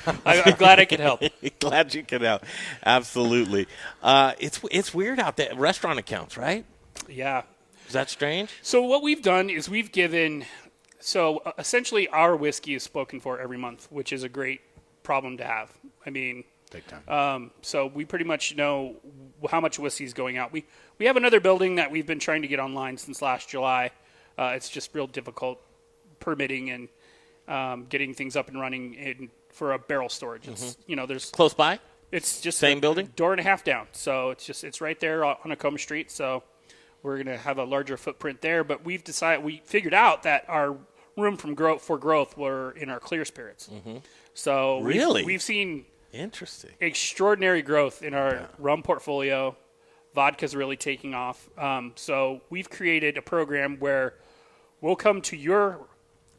I'm glad I could help. Glad you could help. Absolutely. It's weird out there. Restaurant accounts, right? Yeah. Is that strange? So what we've done is we've given – essentially our whiskey is spoken for every month, which is a great problem to have. I mean – big time. So we pretty much know how much whiskey is going out. We have another building that we've been trying to get online since last July. It's just real difficult permitting and getting things up and running for a barrel storage. It's there's close by. It's just same building, door and a half down. So it's right there on Acoma Street. So we're going to have a larger footprint there. But we figured out that our room for growth were in our clear spirits. So really, we've seen. Interesting. Extraordinary growth in our rum portfolio. Vodka's really taking off. So we've created a program where we'll come to your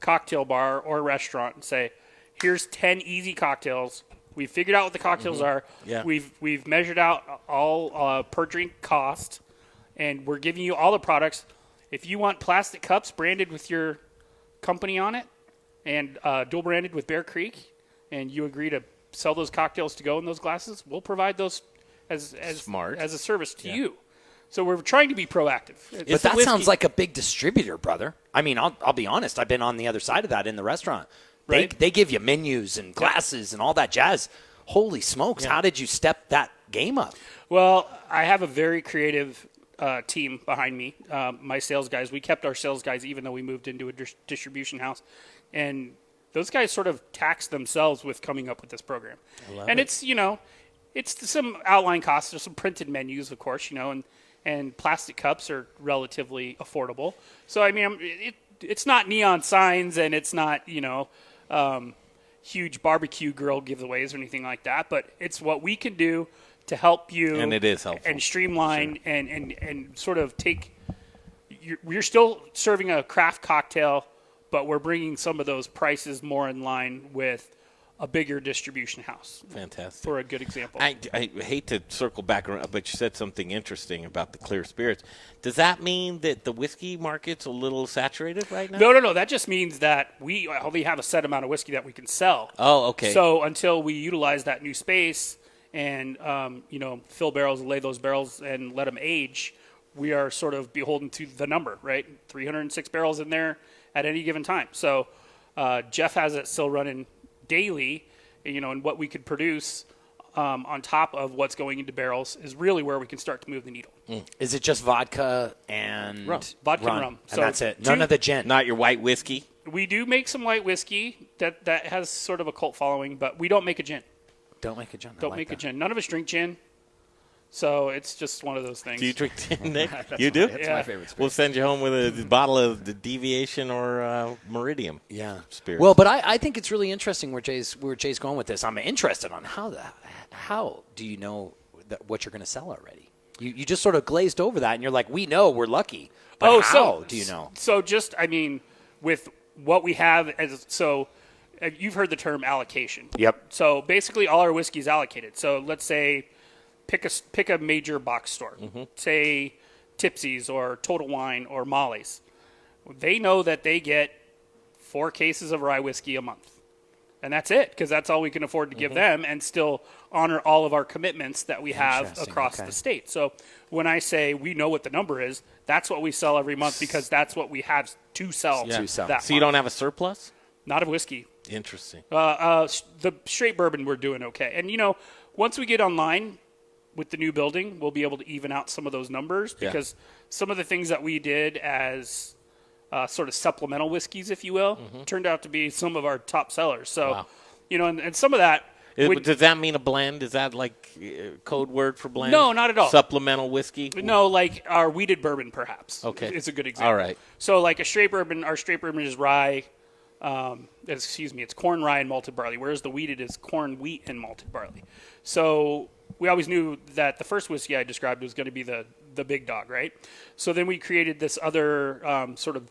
cocktail bar or restaurant and say, here's 10 easy cocktails. We've figured out what the cocktails are. Yeah. We've measured out all per drink cost, and we're giving you all the products. If you want plastic cups branded with your company on it and dual branded with Bear Creek, and you agree to sell those cocktails to go in those glasses, we'll provide those as a service to you. So we're trying to be proactive. But that sounds like a big distributor, brother. I mean, I'll be honest. I've been on the other side of that in the restaurant. Right. They give you menus and glasses and all that jazz. Holy smokes, how did you step that game up? Well, I have a very creative team behind me. My sales guys, we kept our sales guys even though we moved into a distribution house. And those guys sort of tax themselves with coming up with this program. I love and it. It's some outline costs. There's some printed menus, of course, and plastic cups are relatively affordable. So, I mean, it's not neon signs and it's not, huge barbecue grill giveaways or anything like that, but it's what we can do to help you. And it is helpful. And streamline and sort of take – we're still serving a craft cocktail, but we're bringing some of those prices more in line with a bigger distribution house. Fantastic. For a good example. I hate to circle back around, but you said something interesting about the clear spirits. Does that mean that the whiskey market's a little saturated right now? No. That just means that we only have a set amount of whiskey that we can sell. Oh, okay. So until we utilize that new space and, fill barrels and lay those barrels and let them age, we are sort of beholden to the number, right? 306 barrels in there at any given time. So Jeff has it still running daily, and what we could produce on top of what's going into barrels is really where we can start to move the needle. Is it just vodka and rum? Vodka and rum. And that's it. None of the gin. Not your white whiskey? We do make some white whiskey that has sort of a cult following, but we don't make a gin. Don't make a gin. Don't make a gin. None of us drink gin. So it's just one of those things. Do you drink gin, Nick? You do? That's my favorite spirit. We'll send you home with a bottle of the Deviation or Meridium. Spirit. Well, but I think it's really interesting where Jay's going with this. I'm interested on how do you know what you're going to sell already? You just sort of glazed over that, and you're like, we know we're lucky. But how do you know? So just, with what we have, you've heard the term allocation. Yep. So basically all our whiskey is allocated. So let's say pick a major box store, say Tipsy's or Total Wine or Molly's. They know that they get 4 cases of rye whiskey a month. And that's it, because that's all we can afford to give them and still honor all of our commitments that we have across the state. So when I say we know what the number is, that's what we sell every month because that's what we have to sell. Yeah. That month. You don't have a surplus? Not of whiskey. Interesting. The straight bourbon we're doing okay. And, once we get online with the new building, we'll be able to even out some of those numbers because some of the things that we did as sort of supplemental whiskeys, if you will, turned out to be some of our top sellers. So, and some of that. Does that mean a blend? Is that like code word for blend? No, not at all. Supplemental whiskey? No, like our weeded bourbon, perhaps. Okay. It's a good example. All right. So like a straight bourbon, our straight bourbon is rye. It's corn, rye, and malted barley, whereas the weeded is corn, wheat, and malted barley. So we always knew that the first whiskey I described was going to be the big dog, right? So then we created this other sort of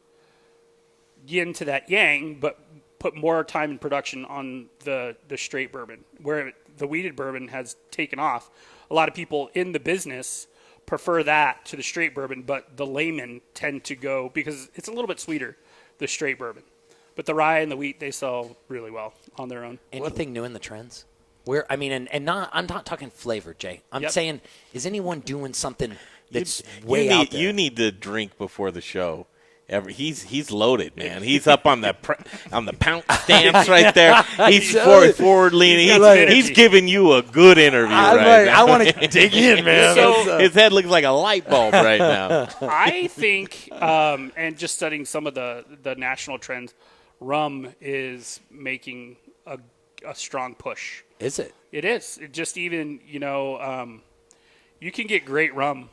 yin to that yang, but put more time and production on the straight bourbon, where the weeded bourbon has taken off. A lot of people in the business prefer that to the straight bourbon, but the laymen tend to go, because it's a little bit sweeter, the straight bourbon. But the rye and the wheat, they sell really well on their own. Anything new in the trends? I'm not talking flavor, Jay. I'm saying, is anyone doing something that's way out there? You need to drink before the show. He's loaded, man. He's up on the pound stance right there. He's forward leaning. He's giving you a good interview right now. I want to dig in, man. So his head looks like a light bulb right now. I think, and just studying some of the national trends, rum is making a strong push. Is it? It is. It just even, you can get great rum.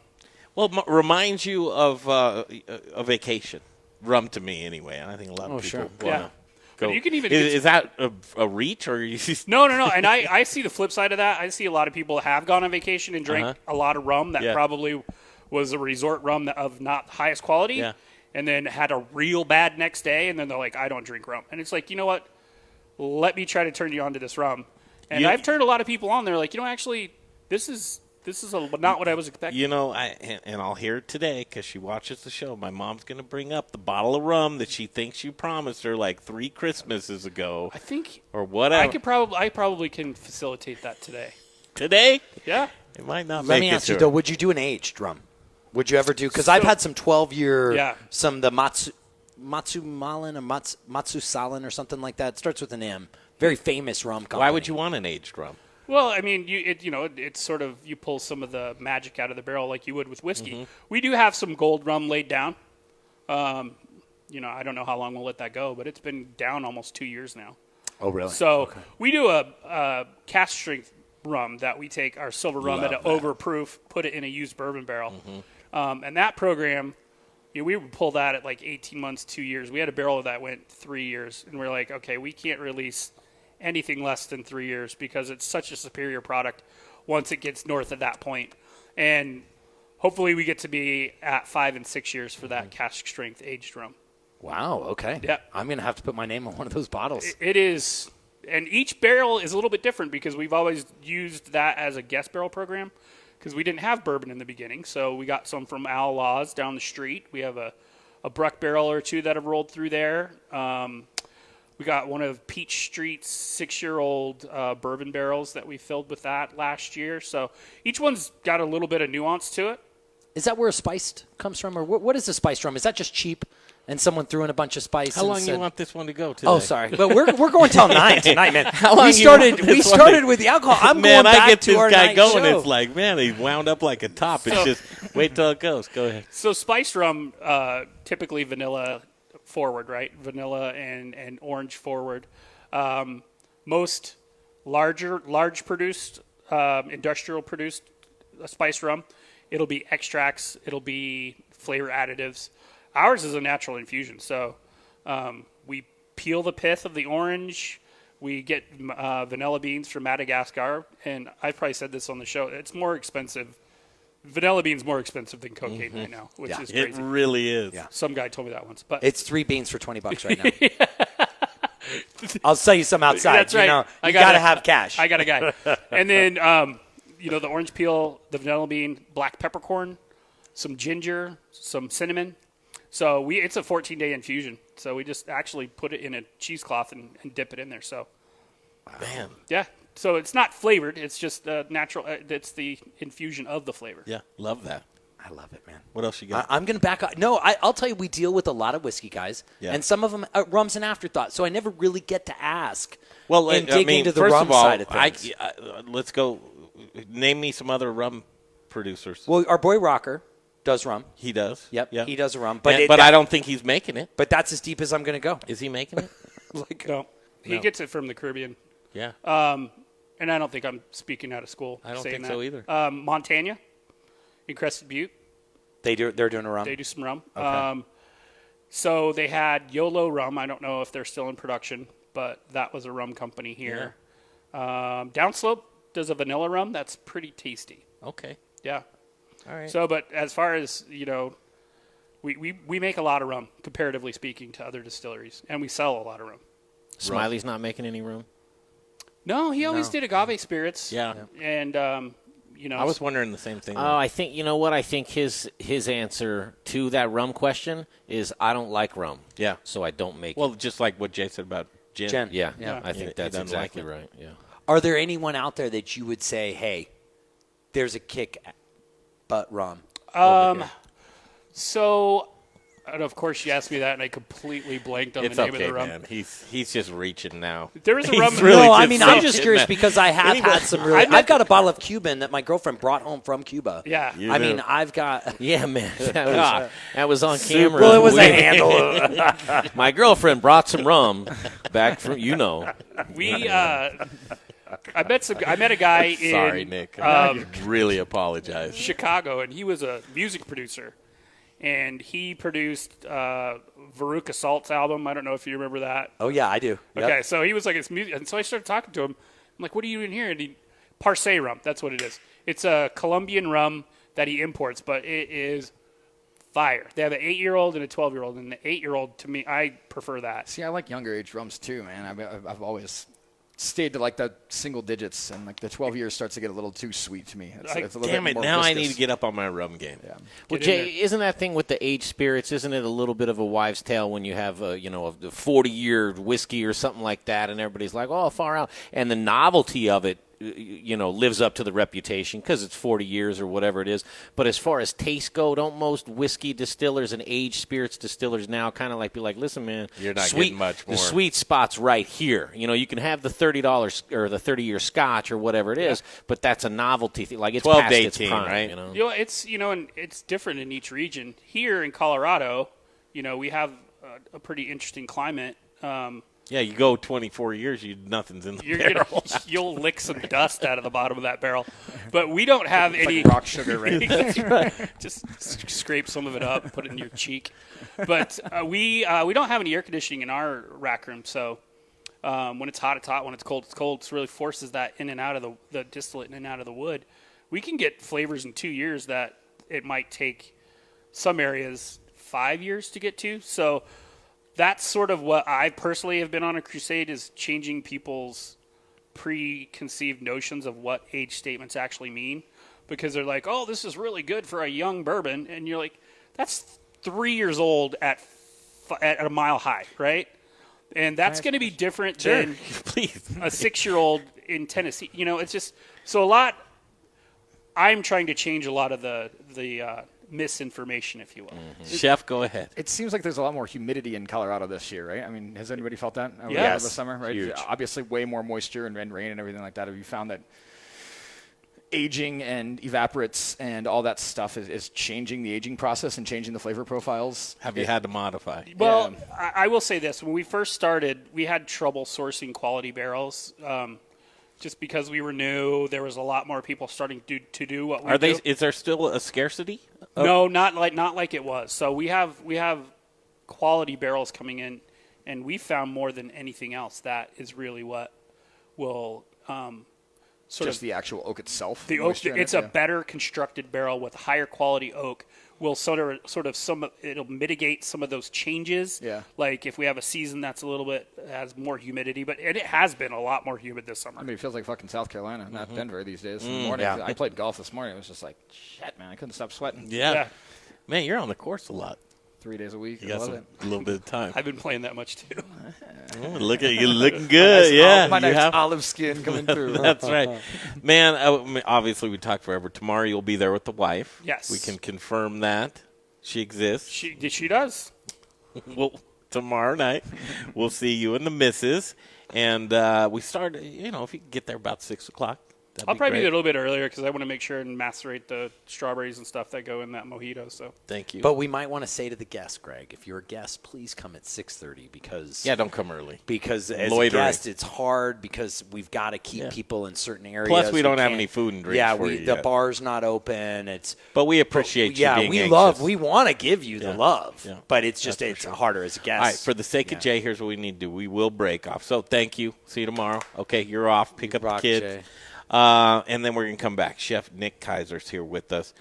Well, reminds you of a vacation. Rum to me, anyway. And I think a lot of people want to go. You can even is that a reach? Or you No. And I see the flip side of that. I see a lot of people have gone on vacation and drank a lot of rum that probably was a resort rum of not highest quality and then had a real bad next day. And then they're like, I don't drink rum. And it's like, you know what? Let me try to turn you on to this rum. And I've turned a lot of people on. They're like, actually, this is not what I was expecting. I'll hear it today because she watches the show. My mom's going to bring up the bottle of rum that she thinks you promised her like 3 Christmases ago. I think, or whatever. I probably can facilitate that today. Today? Yeah. It might not. Let me ask you though: would you do an aged rum? Would you ever do? Because I've had some 12-year, some of the Matsumalin or Matsusalin or something like that. It starts with an M. Very famous rum company. Why would you want an aged rum? Well, I mean, it's sort of, you pull some of the magic out of the barrel like you would with whiskey. We do have some gold rum laid down. I don't know how long we'll let that go, but it's been down almost 2 years now. Oh, really? So we do a cask strength rum that we take our silver rum at an overproof, put it in a used bourbon barrel. And that program, we would pull that at like 18 months, 2 years. We had a barrel that went 3 years, and we're like, okay, we can't release anything less than 3 years because it's such a superior product once it gets north of that point. And hopefully we get to be at 5 and 6 years for that cask strength aged rum. Wow. Okay. Yeah. I'm going to have to put my name on one of those bottles. It's and each barrel is a little bit different because we've always used that as a guest barrel program because we didn't have bourbon in the beginning. So we got some from Al Laws down the street. We have a Bruck barrel or two that have rolled through there. We got one of Peach Street's 6-year-old bourbon barrels that we filled with that last year. So each one's got a little bit of nuance to it. Is that where a spiced comes from, or what is the spiced rum? Is that just cheap and someone threw in a bunch of spice? How long do you want this one to go today? Oh, sorry. But we're going till 9 tonight, man. How long we started with the alcohol. I'm man, going back I get to this our guy night going. show. It's like, man, he's wound up like a top. It's just wait till it goes. Go ahead. So spiced rum, typically vanilla forward, right? Vanilla and orange forward. Most large produced, industrial produced spiced rum, it'll be extracts, it'll be flavor additives. Ours is a natural infusion, so we peel the pith of the orange. We get vanilla beans from Madagascar, and I've probably said this on the show. It's more expensive. Vanilla beans more expensive than cocaine right now, which is crazy. It really is. Yeah. Some guy told me that once, but it's 3 beans for $20 right now. I'll sell you some outside. That's right. You know, I gotta have cash. I got a guy. And then, the orange peel, the vanilla bean, black peppercorn, some ginger, some cinnamon. So it's a 14-day infusion. So we just actually put it in a cheesecloth and dip it in there. So, man, yeah. So it's not flavored. It's just natural. It's the infusion of the flavor. Yeah, love that. I love it, man. What else you got? I'm going to back up. No, I'll tell you, we deal with a lot of whiskey guys, and some of them rum's an afterthought. So I never really get to ask. Well, and dig into the first rum of all, side of things. Let's go. Name me some other rum producers. Well, our boy Rocker does rum. He does. Yep. Yep. He does a rum, But I don't think he's making it. But that's as deep as I'm going to go. Is he making it? No, he gets it from the Caribbean. Yeah. And I don't think I'm speaking out of school. I don't saying think that. so either. Montana, in Crested Butte. They're doing a rum. They do some rum. Okay. So they had YOLO Rum. I don't know if they're still in production, but that was a rum company here. Downslope does a vanilla rum. That's pretty tasty. Okay. Yeah. All right. So, but as far as, we make a lot of rum, comparatively speaking, to other distilleries, and we sell a lot of rum. Smiley's not making any rum? No, he always did agave spirits. Yeah. And, I was wondering the same thing. Oh, I think, you know what? I think his answer to that rum question is I don't like rum. Yeah. So I don't make Well, it. just like what Jay said about gin. Yeah. Yeah. I think He that's doesn't like exactly it. right. Yeah. Are there anyone out there that you would say, hey, there's a kick but rum? So, and of course, you asked me that, and I completely blanked on It's the name okay, of the rum. man. He's just reaching now. There is a He's rum. really No, I just mean, I'm reaching just curious now. because I have had some really. I've got a bottle of Cuban that my girlfriend brought home from Cuba. Yeah. I mean, I've got. Yeah, man. That was on Super camera. Well, it was a handle. My girlfriend brought some rum back from, We, I met a guy in Sorry, Nick. I really apologize. Chicago, and he was a music producer, and he produced Veruca Salt's album. I don't know if you remember that. Oh yeah, I do. Yep. Okay, so he was like his music, and so I started talking to him. I'm like, "What are you doing here?" And Parse rum. That's what it is. It's a Colombian rum that he imports, but it is fire. They have an 8-year-old and a 12-year-old, and the 8-year-old, to me, I prefer that. See, I like younger age rums too, man. I've always stayed to like the single digits, and like the 12 years starts to get a little too sweet to me. It's a little Damn bit it! more Now I viscous. need to get up on my rum game. Yeah. Well, Jay, isn't that thing with the aged spirits, isn't it a little bit of a wives' tale when you have, a 40-year whiskey or something like that, and everybody's like, oh, far out. And the novelty of it, lives up to the reputation because it's 40 years or whatever it is. But as far as taste go, don't most whiskey distillers and aged spirits distillers now kind of be like, listen, man, You're not getting much more. The sweet spot's right here. You can have the $30 or the 30-year scotch or whatever it is, but that's a novelty thing. Like it's 12 past to its 18, prime, right? It's and it's different in each region. Here in Colorado, we have a pretty interesting climate. Yeah, you go 24 years, nothing's in the barrel. You'll lick some dust out of the bottom of that barrel. But we don't have It's any like rock sugar, right? That's right. Just scrape some of it up, put it in your cheek. But we don't have any air conditioning in our rack room, so when it's hot, it's hot. When it's cold, it's cold. It really forces that in and out of the distillate in and out of the wood. We can get flavors in 2 years that it might take some areas 5 years to get to. So that's sort of what I personally have been on a crusade, is changing people's preconceived notions of what age statements actually mean, because they're like, oh, this is really good for a young bourbon, and you're like, that's 3 years old at a mile high, right? And that's going to be different than a 6-year-old in Tennessee. It's just so a lot. I'm trying to change a lot of the misinformation, if you will. Chef, go ahead. It seems like there's a lot more humidity in Colorado this year, right? I mean, has anybody felt that over Yes. the summer? Right? Huge. Obviously, way more moisture and rain and everything like that. Have you found that aging and evaporates and all that stuff is changing the aging process and changing the flavor profiles? Have you had to modify? Well, I will say this. When we first started, we had trouble sourcing quality barrels. Just because we were new, there was a lot more people starting to do what we do. Is there still a scarcity? No, not like it was. So we have quality barrels coming in, and we found more than anything else that is really what will just the actual oak itself. The oak, it's a better constructed barrel with higher quality oak. Will it'll mitigate some of those changes. Yeah. Like if we have a season that's a little bit has more humidity, but it has been a lot more humid this summer. I mean, it feels like fucking South Carolina, not Denver these days. In the morning, I played golf this morning. It was just like, shit, man, I couldn't stop sweating. Yeah. Man, you're on the course a lot. 3 days a week. You got a little bit of time. I've been playing that much too. Look at you, looking good. My nice olive skin coming through. That's right, man. Obviously, we talked forever. Tomorrow, you'll be there with the wife. Yes, we can confirm that she exists. She does. Well, tomorrow night, we'll see you and the missus, and we start. If you can get there about 6 o'clock. I'll probably be a little bit earlier because I want to make sure and macerate the strawberries and stuff that go in that mojito. So thank you. But we might want to say to the guest, Greg, if you're a guest, please come at 6:30 because don't come early. Because as Loitering. a guest, it's hard because we've got to keep people in certain areas. Plus, we don't have any food and drinks. Yeah, for you the yet. bar's not open. But we appreciate you being we anxious. we want to give you the love, Yeah. but it's just harder as a guest. All right, for the sake of Jay, here's what we need to do. We will break off. So thank you. See you tomorrow. Okay, you're off. Pick up the kids. Jay. And then we're going to come back. Chef Nick Kaiser's here with us,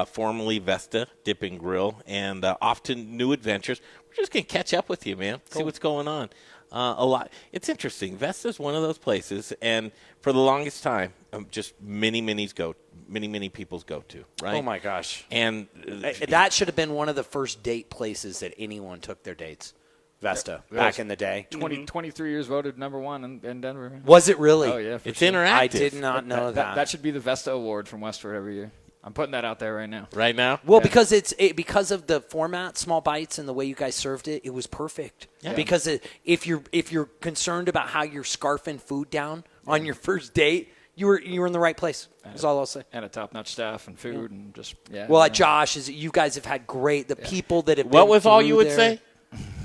formerly Vesta Dip and Grill, and off to new adventures. We're just going to catch up with you, man, see what's going on. A lot. It's interesting. Vesta's one of those places, and for the longest time, just many people's go-to, right? Oh, my gosh. And that should have been one of the first date places that anyone took their dates. Vesta, back in the day. 23 years voted number one in Denver. Was it really? Oh, yeah. It's sure. interactive. I did not know that. That should be the Vesta Award from Westward every year. I'm putting that out there right now. Right now? Well, because because of the format, small bites, and the way you guys served it, it was perfect. Yeah. Because if you're concerned about how you're scarfing food down on your first date, you were in the right place. That's all I'll say. And a top-notch staff and food and just Well, at Josh, you guys have had great people that have. What been was all through you would there. say?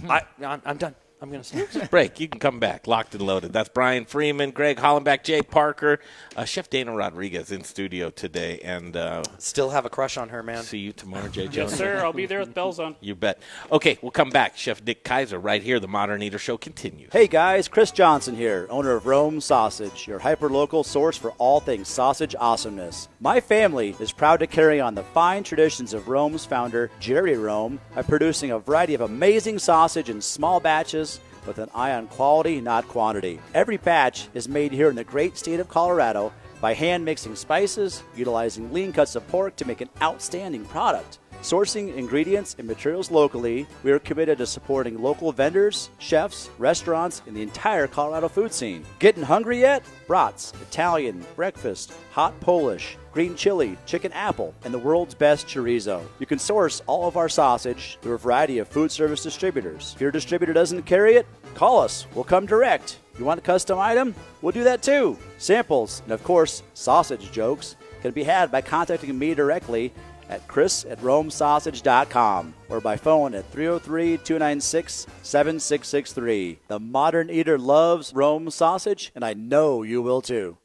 I'm done. I'm going to say. Break. You can come back. Locked and loaded. That's Brian Freeman, Greg Hollenbach, Jay Parker, Chef Dana Rodriguez in studio today. And still have a crush on her, man. See you tomorrow, Jay Jones. Yes, sir. I'll be there with bells on. You bet. Okay, we'll come back. Chef Nick Kaiser right here. The Modern Eater Show continues. Hey guys, Chris Johnson here, owner of Rome Sausage, your hyper-local source for all things sausage awesomeness. My family is proud to carry on the fine traditions of Rome's founder, Jerry Rome, by producing a variety of amazing sausage in small batches with an eye on quality, not quantity. Every batch is made here in the great state of Colorado by hand mixing spices, utilizing lean cuts of pork to make an outstanding product. Sourcing ingredients and materials locally, we are committed to supporting local vendors, chefs, restaurants, and the entire Colorado food scene. Getting hungry yet? Brats, Italian, breakfast, hot Polish, green chili, chicken apple, and the world's best chorizo. You can source all of our sausage through a variety of food service distributors. If your distributor doesn't carry it, call us. We'll come direct. You want a custom item? We'll do that too. Samples, and of course, sausage jokes, can be had by contacting me directly at chris@romesausage.com or by phone at 303-296-7663. The Modern Eater loves Rome sausage, and I know you will too.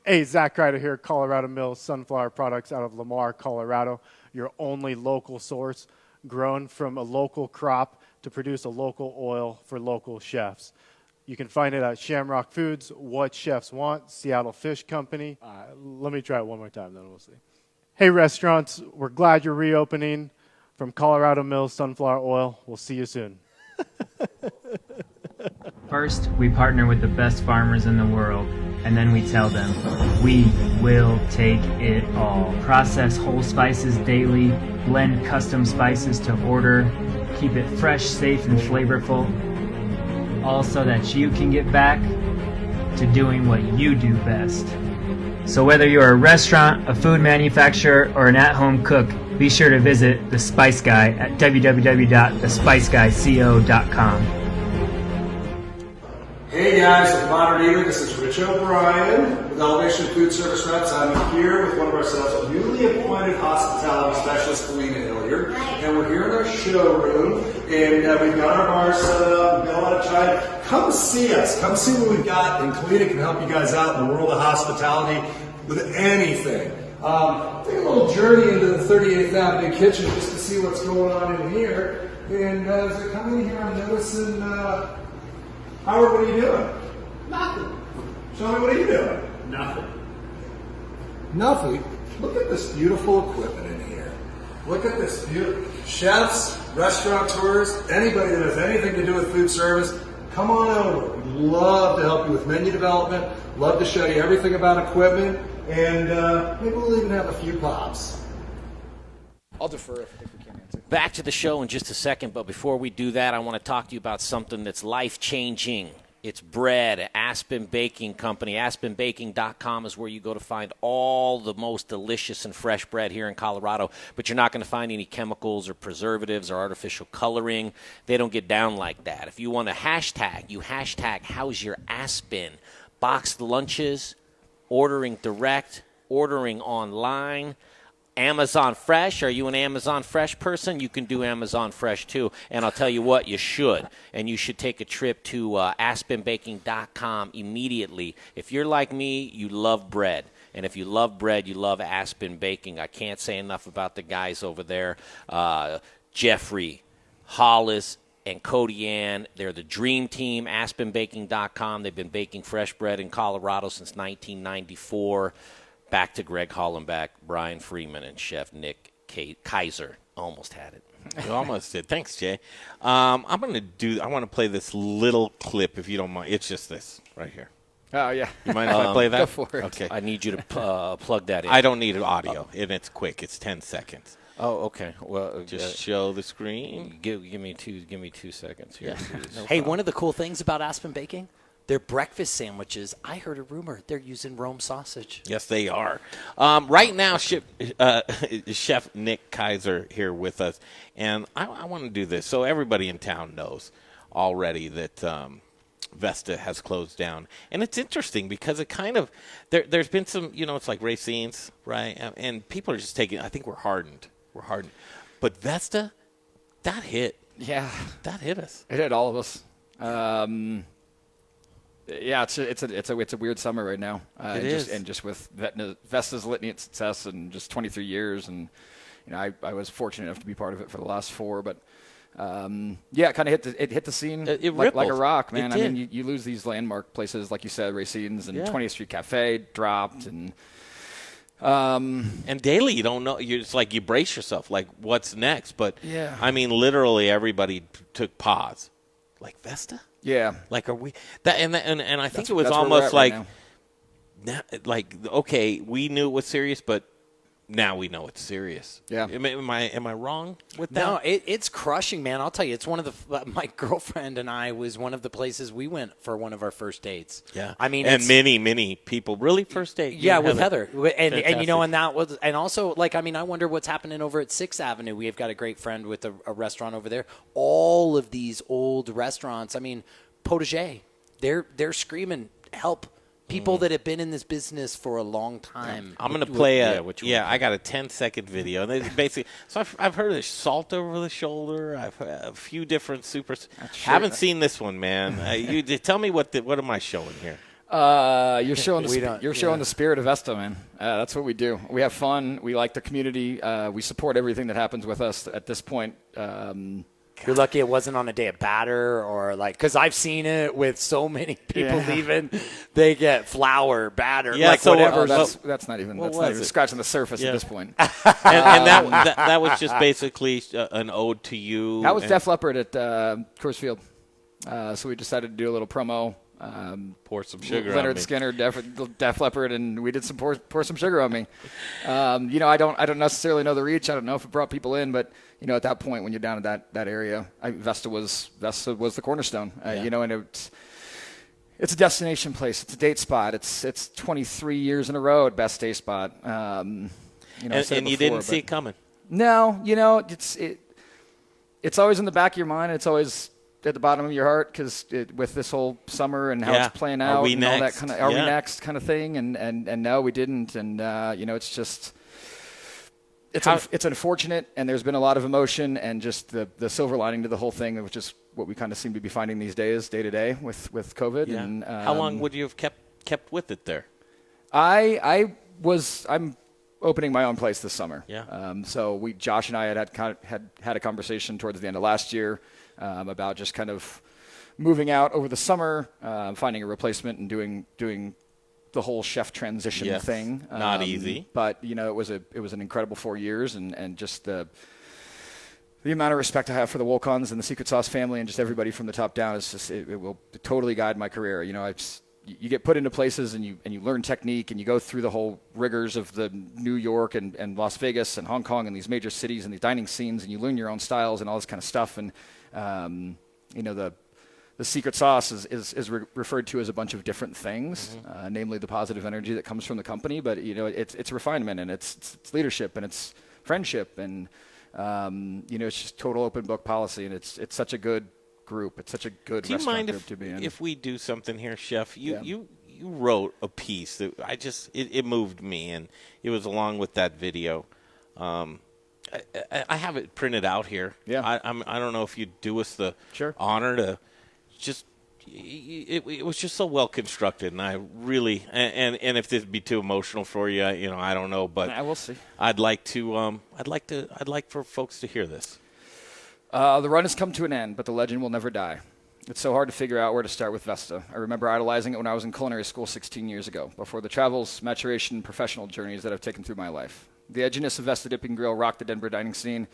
Hey, Zach Ryder here, Colorado Mills Sunflower Products out of Lamar, Colorado. Your only local source, grown from a local crop to produce a local oil for local chefs. You can find it at Shamrock Foods, What Chefs Want, Seattle Fish Company. Let me try it one more time, then we'll see. Hey, restaurants, we're glad you're reopening. From Colorado Mills Sunflower Oil, we'll see you soon. First, we partner with the best farmers in the world, and then we tell them, we will take it all. Process whole spices daily, blend custom spices to order, keep it fresh, safe, and flavorful, all so that you can get back to doing what you do best. So whether you're a restaurant, a food manufacturer, or an at-home cook, be sure to visit The Spice Guy at www.thespiceguyco.com. Hey guys, with Modern Eater, this is Rich O'Brien with Elevation Food Service Reps. I'm here with one of our sales newly appointed hospitality specialist, Kalina Hilliard, and we're here in our showroom, and we've got our bar set up, we've got a lot of time. Come see us, come see what we've got, and Kalina can help you guys out in the world of hospitality with anything. Take a little journey into the 38th Avenue kitchen just to see what's going on in here, and as I come in here, I'm noticing Howard, what are you doing? Nothing. Show me, what are you doing? Nothing. Nothing? Look at this beautiful equipment in here. Look at this beautiful... Chefs, restaurateurs, anybody that has anything to do with food service, come on over. We'd love to help you with menu development, love to show you everything about equipment, and maybe we'll even have a few pops. I'll defer if we can answer. Back to the show in just a second, but before we do that, I want to talk to you about something that's life-changing. It's bread. Aspen Baking Company. AspenBaking.com is where you go to find all the most delicious and fresh bread here in Colorado, but you're not going to find any chemicals or preservatives or artificial coloring. They don't get down like that. If you want a hashtag, you hashtag How's Your Aspen. Boxed lunches, ordering direct, ordering online. Amazon Fresh. Are you an Amazon Fresh person? You can do Amazon Fresh too. And I'll tell you what, you should. And you should take a trip to aspenbaking.com immediately. If you're like me, you love bread. And if you love bread, you love Aspen Baking. I can't say enough about the guys over there. Jeffrey, Hollis, and Cody Ann. They're the dream team, aspenbaking.com. They've been baking fresh bread in Colorado since 1994. Back to Greg Hollenbach, Brian Freeman, and Chef Nick Kaiser. Almost had it. You almost did. Thanks, Jay. I want to play this little clip, if you don't mind. It's just this right here. Oh, yeah. You mind if I play that? Go for it. Okay. I need you to plug that in. I don't need audio, and it's quick. It's 10 seconds. Oh, okay. Well, just show the screen. Give me 2 seconds here. No hey, one of the cool things about Aspen Baking, their breakfast sandwiches, I heard a rumor they're using Rome sausage. Yes, they are. Right now, Chef Nick Kaiser here with us, and I want to do this so everybody in town knows already that Vesta has closed down. And it's interesting because it kind of there's been some, it's like Racine's, right? And people are just taking. I think we're hardened. But Vesta, that hit. Yeah, that hit us. It hit all of us. Yeah, it's a weird summer right now. It is. Just with Vesta's litany of success and just 23 years, and I was fortunate enough to be part of it for the last 4. But it kind of hit the scene like a rock, man. I mean, you lose these landmark places like you said, Racine's and 20th Street Cafe dropped, and daily you don't know. It's like you brace yourself, like what's next. But yeah, I mean, literally everybody took pause, like Vesta. Yeah, like are we that and I think it was almost like, okay, we knew it was serious, but now we know it's serious. Yeah, am I wrong with that? No, it's crushing, man. I'll tell you, it's one of my girlfriend and I was one of the places we went for one of our first dates. Yeah, I mean, and many people really first date. Yeah, with Heather, and and that was, and also I wonder what's happening over at 6th Avenue. We have got a great friend with a restaurant over there. All of these old restaurants, I mean, Potager, they're screaming help. People that have been in this business for a long time. I'm going to play I got a 10-second video. And it's basically, so I've heard of salt over the shoulder. I've heard a few different haven't seen this one, man. You tell me what am I showing here? You're showing the spirit of Vesta, man. That's what we do. We have fun. We like the community. We support everything that happens with us at this point. You're lucky it wasn't on a day of batter or like, because I've seen it with so many people leaving, they get flour, batter, like so whatever. That's not even scratching the surface at this point. and that was just basically an ode to you. That was Def Leppard at Coors Field. So we decided to do a little promo. Pour some sugar Leonard on me. Skinner, Def Leppard, and we did some pour some sugar on me. I don't necessarily know the reach. I don't know if it brought people in, but at that point when you're down at that area, Vesta was the cornerstone. And it's a destination place. It's a date spot. It's 23 years in a row at best day spot. And you didn't see it coming. No, it's always in the back of your mind. It's always at the bottom of your heart because with this whole summer and how it's playing out and all that kind of we next kind of thing, and no, we didn't, and it's just it's unfortunate, and there's been a lot of emotion and just the silver lining to the whole thing, which is what we kind of seem to be finding these days, day to day with COVID. Yeah. And how long would you have kept with it there? I'm opening my own place this summer. Yeah. So Josh and I had a conversation towards the end of last year. About just kind of moving out over the summer, finding a replacement, and doing the whole chef transition thing. Not easy, but it was an incredible 4 years, and just the amount of respect I have for the Wolcons and the Secret Sauce family and just everybody from the top down is just it will totally guide my career. You get put into places and you learn technique and you go through the whole rigors of the New York and Las Vegas and Hong Kong and these major cities and these dining scenes, and you learn your own styles and all this kind of stuff. And the secret sauce is referred to as a bunch of different things, namely the positive energy that comes from the company. But it's refinement and it's leadership and it's friendship and it's just total open book policy, and it's such a good group. It's such a good restaurant group to be in. If we do something here, Chef, you wrote a piece that it moved me, and it was along with that video. I have it printed out here. Yeah. I don't know if you'd do us the honor to just. It was just so well constructed, and I really and if this would be too emotional for you, I don't know, but I will see. I'd like for folks to hear this. The run has come to an end, but the legend will never die. It's so hard to figure out where to start with Vesta. I remember idolizing it when I was in culinary school 16 years ago, before the travels, maturation, and professional journeys that I've taken through my life. The edginess of Vesta Dipping Grill rocked the Denver dining scene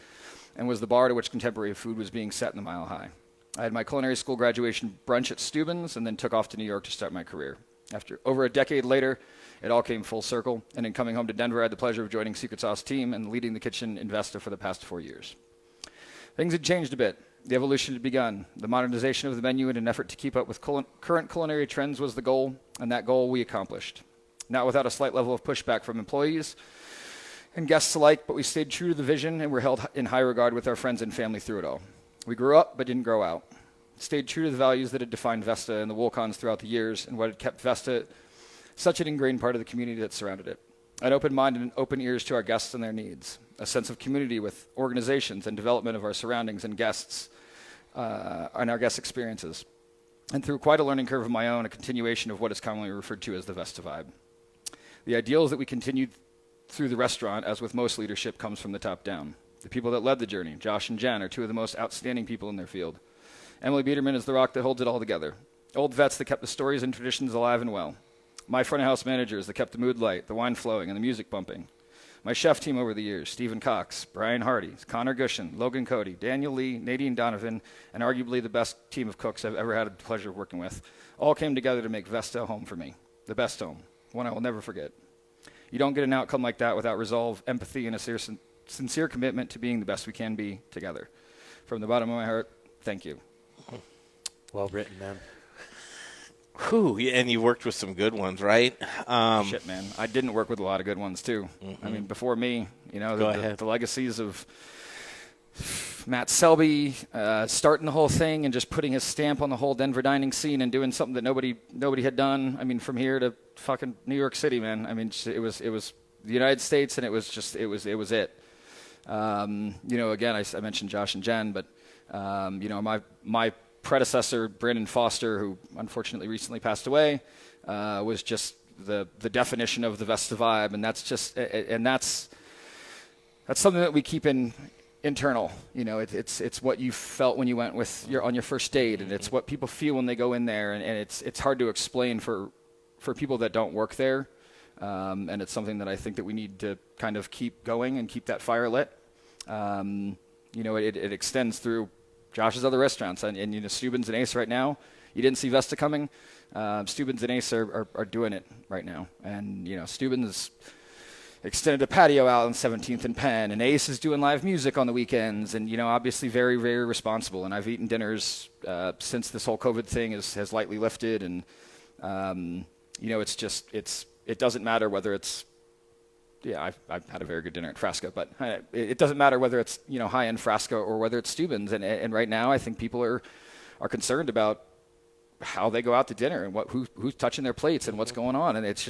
and was the bar to which contemporary food was being set in the Mile High. I had my culinary school graduation brunch at Steuben's and then took off to New York to start my career. After over a decade later, it all came full circle, and in coming home to Denver, I had the pleasure of joining Secret Sauce team and leading the kitchen in Vesta for the past 4 years. Things had changed a bit. The evolution had begun. The modernization of the menu in an effort to keep up with current culinary trends was the goal, and that goal we accomplished. Not without a slight level of pushback from employees and guests alike, but we stayed true to the vision and were held in high regard with our friends and family through it all. We grew up but didn't grow out. Stayed true to the values that had defined Vesta and the Wolcons throughout the years and what had kept Vesta such an ingrained part of the community that surrounded it. An open mind and open ears to our guests and their needs. A sense of community with organizations and development of our surroundings and guests and our guest experiences. And through quite a learning curve of my own, a continuation of what is commonly referred to as the Vesta vibe. The ideals that we continued through the restaurant, as with most leadership, comes from the top down. The people that led the journey, Josh and Jen, are two of the most outstanding people in their field. Emily Biederman is the rock that holds it all together. Old vets that kept the stories and traditions alive and well. My front of house managers that kept the mood light, the wine flowing, and the music bumping. My chef team over the years, Stephen Cox, Bryan Hardy, Connor Gushin, Logan Cody, Daniel Lee, Nadine Donovan, and arguably the best team of cooks I've ever had the pleasure of working with, all came together to make Vesta a home for me. The best home, one I will never forget. You don't get an outcome like that without resolve, empathy, and a sincere commitment to being the best we can be together. From the bottom of my heart, thank you. Well written, man. Whew, and you worked with some good ones, right? Shit, man. I didn't work with a lot of good ones, too. I mean, before me, the legacies of Matt Selby starting the whole thing and just putting his stamp on the whole Denver dining scene and doing something that nobody had done. I mean, from here to fucking New York City, man. I mean, it was the United States, and it was it. Again, I mentioned Josh and Jen, but my predecessor, Brandon Foster, who unfortunately recently passed away, was just the definition of the Vesta vibe, and that's something that we keep in internal. It's what you felt when you went on your first date, and it's what people feel when they go in there, and it's hard to explain for people that don't work there. And it's something that I think that we need to kind of keep going and keep that fire lit. It extends through Josh's other restaurants, and Steuben's and Ace right now. You didn't see Vesta coming. Steuben's and Ace are doing it right now, and Steuben's extended a patio out on 17th and Penn, and Ace is doing live music on the weekends, and obviously very, very responsible. And I've eaten dinners since this whole COVID thing has lightly lifted, and it doesn't matter whether it's I've had a very good dinner at Frasca, but it doesn't matter whether it's high-end Frasca or whether it's Steuben's, and right now I think people are concerned about how they go out to dinner and who's touching their plates and what's going on, and it's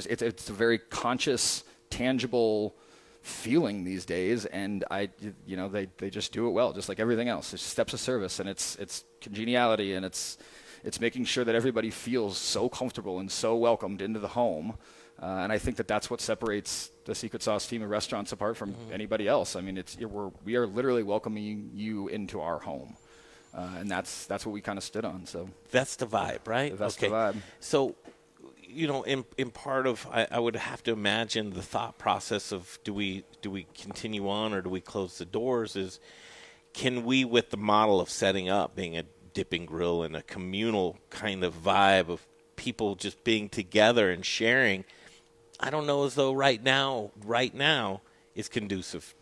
a very conscious, tangible feeling these days, and they just do it well, just like everything else. It's steps of service, and it's congeniality, and it's making sure that everybody feels so comfortable and so welcomed into the home. And I think that's what separates the Secret Sauce team of restaurants apart from anybody else. I mean, we are literally welcoming you into our home, and that's what we kind of stood on. So that's the vibe, right? The Vesta vibe. So, in part of, I would have to imagine the thought process of do we continue on or do we close the doors? Can we, with the model of setting up being a dipping grill and a communal kind of vibe of people just being together and sharing, I don't know as though right now is conducive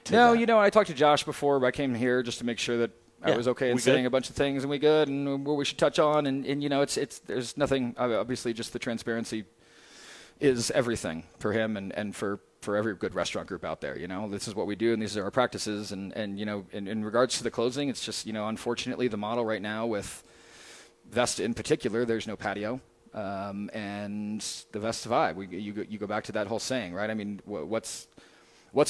to that. I talked to Josh before I came here just to make sure that I was okay in saying a bunch of things, and we good, and what we should touch on, and it's there's nothing, obviously just the transparency is everything for him and for every good restaurant group out there. This is what we do, and these are our practices, and in regards to the closing, it's just, unfortunately the model right now with Vesta in particular, there's no patio. And the Vesta vibe, you go back to that whole saying, right? I mean, what's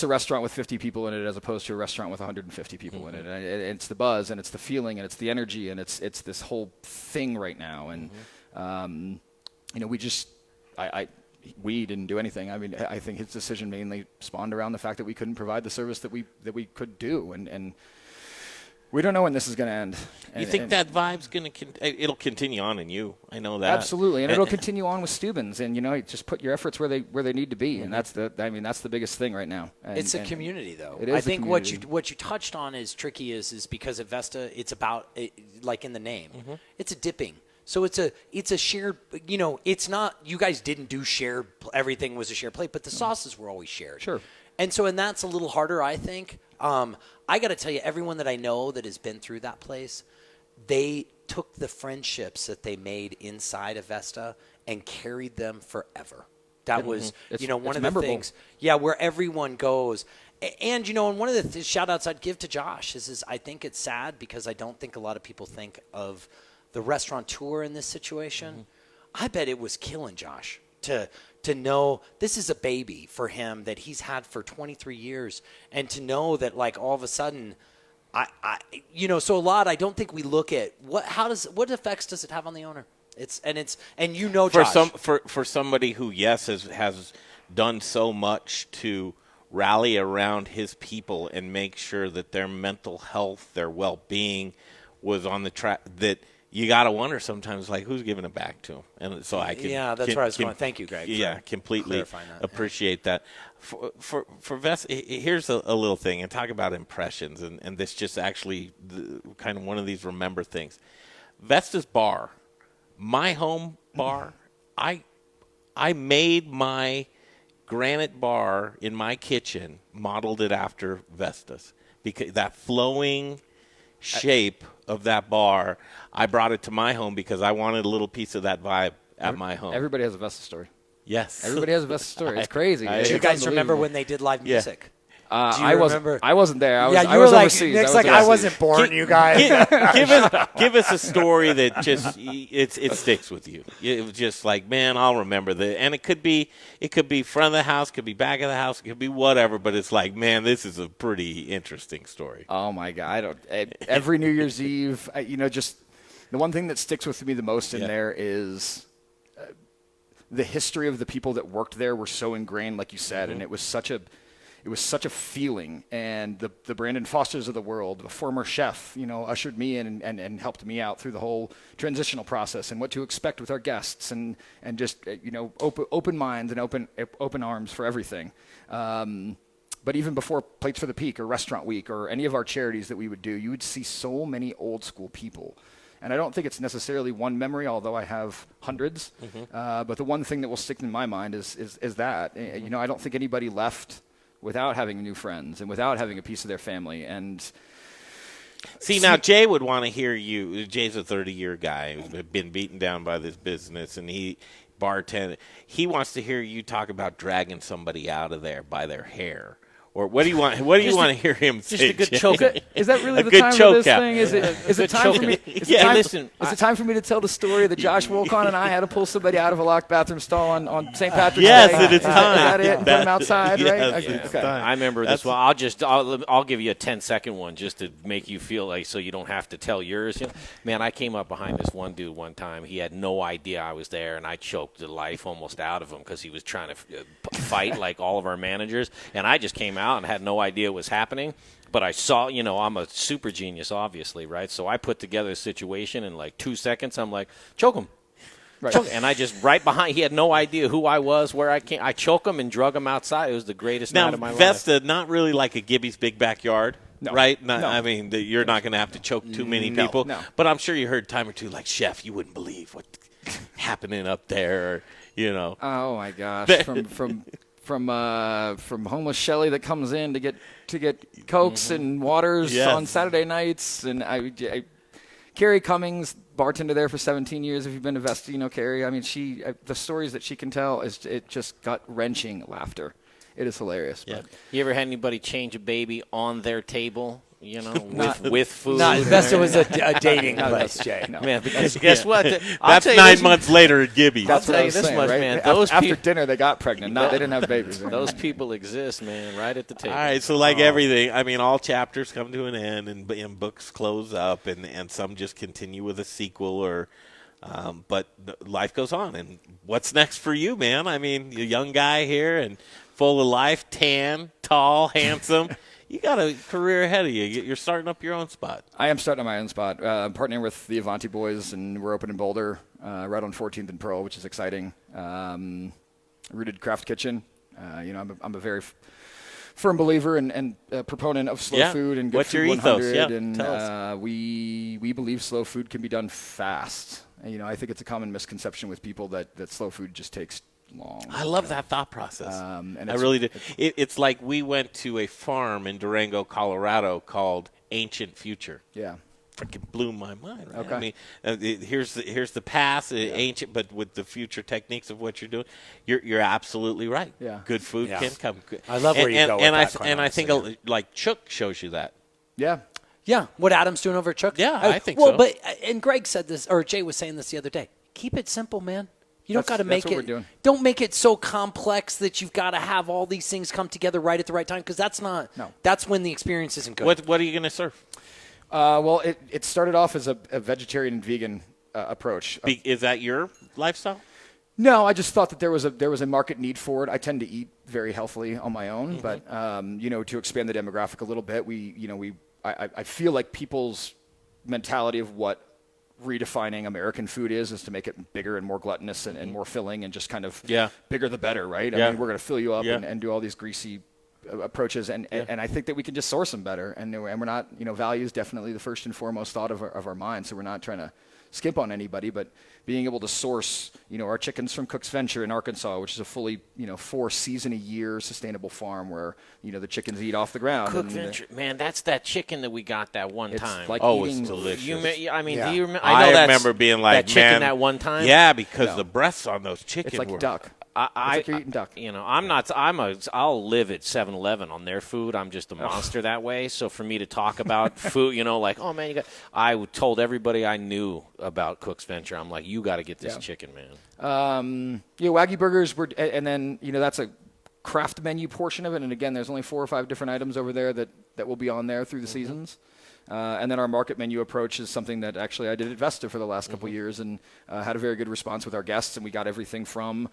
a restaurant with 50 people in it as opposed to a restaurant with 150 people in it? And it's the buzz, and it's the feeling, and it's the energy, and it's this whole thing right now. And we didn't do anything. I mean, I think his decision mainly spawned around the fact that we couldn't provide the service that we could do, and we don't know when this is going to end. You think that vibe's going to it'll continue on in you? I know that. Absolutely, and it'll continue on with Steuben's, and just put your efforts where they need to be, and that's the biggest thing right now. It's a community, though. It is. I think what you touched on is tricky is because at Vesta, it's about like in the name, it's a dipping. So it's a shared. It's not, you guys didn't do shared. Everything was a shared plate, but the sauces were always shared. Sure. And that's a little harder, I think. I got to tell you, everyone that I know that has been through that place, they took the friendships that they made inside of Vesta and carried them forever. That was, one of the things. Yeah, where everyone goes. And, and one of the shout-outs I'd give to Josh is I think it's sad because I don't think a lot of people think of the restaurateur in this situation. I bet it was killing Josh to know this is a baby for him that he's had for 23 years, and to know that like all of a sudden, so a lot. I don't think we look at what effects does it have on the owner. Josh. For somebody who has done so much to rally around his people and make sure that their mental health, their well-being was on the track that. You got to wonder sometimes, like, who's giving it back to him? And so I can. Yeah, that's where I was going. Thank you, Greg. Yeah, completely appreciate that. For Vesta, here's a little thing, and talk about impressions, and this just actually kind of one of these remember things. Vesta's bar, my home bar, I made my granite bar in my kitchen, modeled it after Vesta's, because that flowing shape of that bar, I brought it to my home because I wanted a little piece of that vibe at my home. Everybody has a Vesta story. Yes. Everybody has a Vesta story. It's crazy. Do you guys remember when they did live music? I wasn't there. I was like, overseas. Nick's like, I wasn't born, you guys. Give us a story that just it sticks with you. It was just like, man, I'll remember that. And it could be front of the house, could be back of the house, it could be whatever. But it's like, man, this is a pretty interesting story. Oh my God! Every New Year's Eve, just the one thing that sticks with me the most in there is the history of the people that worked there were so ingrained, like you said, and it was such a. it was such a feeling. And the Brandon Fosters of the world, the former chef, ushered me in and helped me out through the whole transitional process and what to expect with our guests, and just open minds and open arms for everything. But even before Plates for the Peak or Restaurant Week or any of our charities that we would do, you would see so many old school people. And I don't think it's necessarily one memory, although I have hundreds. But the one thing that will stick in my mind is that. I don't think anybody left without having new friends and without having a piece of their family. And see, now Jay would want to hear you. Jay's a 30-year guy who's been beaten down by this business, and he bartended. He wants to hear you talk about dragging somebody out of there by their hair. Or what do you want? What do you want to hear him say? Just a good Jay? choke. Is that really a the good time choke for this thing? Is it time for me? Is it time for me to tell the story that Josh Wolcon and I had to pull somebody out of a locked bathroom stall on St. Patrick's Yes, Day? it is time. Is that it? Put them outside, right? Yes, Okay. I remember this one. I'll give you a 10-second one just to make you feel like so you don't have to tell yours. Man, I came up behind this one dude one time. He had no idea I was there, and I choked the life almost out of him because he was trying to fight like all of our managers, and I just came out and had no idea was happening, but I saw, I'm a super genius, obviously, right? So I put together a situation in like 2 seconds. I'm like, choke him. Right. And I just right behind, he had no idea who I was, where I came. I choke him and drug him outside. It was the greatest night of my life. Now, Vesta, not really like a Gibby's Big Backyard, right? No. I mean, you're not going to have to choke too many people. No. But I'm sure you heard a time or two, like, Chef, you wouldn't believe what's happening up there, Oh, my gosh. From homeless Shelly that comes in to get Cokes and waters on Saturday nights, and I Carrie Cummings, bartender there for 17 years. If you've been to Vesta, Carrie. I mean, the stories that she can tell it just gut-wrenching laughter. It is hilarious. Yeah. You ever had anybody change a baby on their table? With food. Vesta was a dating place, Jay. No. Man, because guess what? That's 9 months later at Gibby's. That's I'll what tell you this saying, much, right? man. After dinner, they got pregnant. No, they didn't have babies. Those people exist, man, right at the table. All right, so like everything, I mean, all chapters come to an end, and books close up, and some just continue with a sequel, but life goes on. And what's next for you, man? I mean, you're a young guy here and full of life, tan, tall, handsome. You got a career ahead of you. You're starting up your own spot. I am starting up my own spot. I'm partnering with the Avanti boys, and we're open in Boulder, right on 14th and Pearl, which is exciting. Rooted Craft Kitchen. I'm a very firm believer and proponent of slow food and good What's food your 100. ethos? Yeah, and tell us. we believe slow food can be done fast. And, I think it's a common misconception with people that slow food just takes long. I love that thought process. And I really do. It's like we went to a farm in Durango, Colorado called Ancient Future. Yeah. Freaking blew my mind. Right? Okay. I mean, here's the past, ancient, but with the future techniques of what you're doing, you're absolutely right. Yeah. Good food can come. I love where you go with that. And I think like Chook shows you that. Yeah. Yeah, what Adam's doing over at Chook. Yeah, I think so. Well, but and Greg said this, or Jay was saying this the other day. Keep it simple, man. You don't got to make it. Don't make it so complex that you've got to have all these things come together right at the right time, because that's not. No. That's when the experience isn't good. What are you going to serve? Well, it started off as a vegetarian and vegan approach. Is that your lifestyle? No, I just thought that there was a market need for it. I tend to eat very healthily on my own, but to expand the demographic a little bit, I feel like people's mentality of what redefining American food is to make it bigger and more gluttonous and more filling and just kind of bigger the better, right? I mean, we're going to fill you up and do all these greasy approaches, and I think that we can just source them better, and we're not, value is definitely the first and foremost thought of our mind, so we're not trying to skimp on anybody, but being able to source, our chickens from Cook's Venture in Arkansas, which is a fully, 4-season-a-year sustainable farm where, the chickens eat off the ground. Cook Venture, man, that's that chicken that we got that one time. Like it's delicious. Do you remember? I remember being like, that chicken man, that one time. Yeah, because the breasts on those chickens it's like were duck. It's like you're eating duck. I'll live at 7-Eleven on their food. I'm just a monster that way. So for me to talk about food, like, oh man, I told everybody I knew about Cook's Venture. I'm like, you got to get this chicken, man. Wagyu burgers were, and then that's a craft menu portion of it. And again, there's only 4 or 5 different items over there that will be on there through the seasons. And then our market menu approach is something that actually I did at Vesta for the last couple of years and had a very good response with our guests. And we got everything from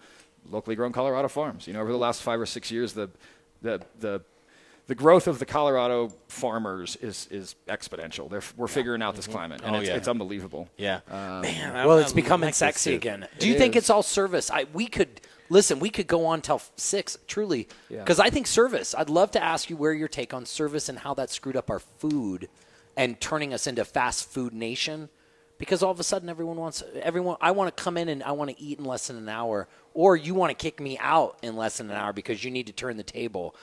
locally grown Colorado farms. Over the last 5 or 6 years, the the growth of the Colorado farmers is exponential. We're figuring out this climate, and it's unbelievable. Yeah. Man, Well, it's becoming sexy again. Do you think is. it's all service? We could go on till 6, truly, Yeah. because I think service. I'd love to ask you where your take on service and how that screwed up our food and turning us into fast food nation. Because all of a sudden I want to come in and I want to eat in less than an hour, or you want to kick me out in less than an hour because you need to turn the table.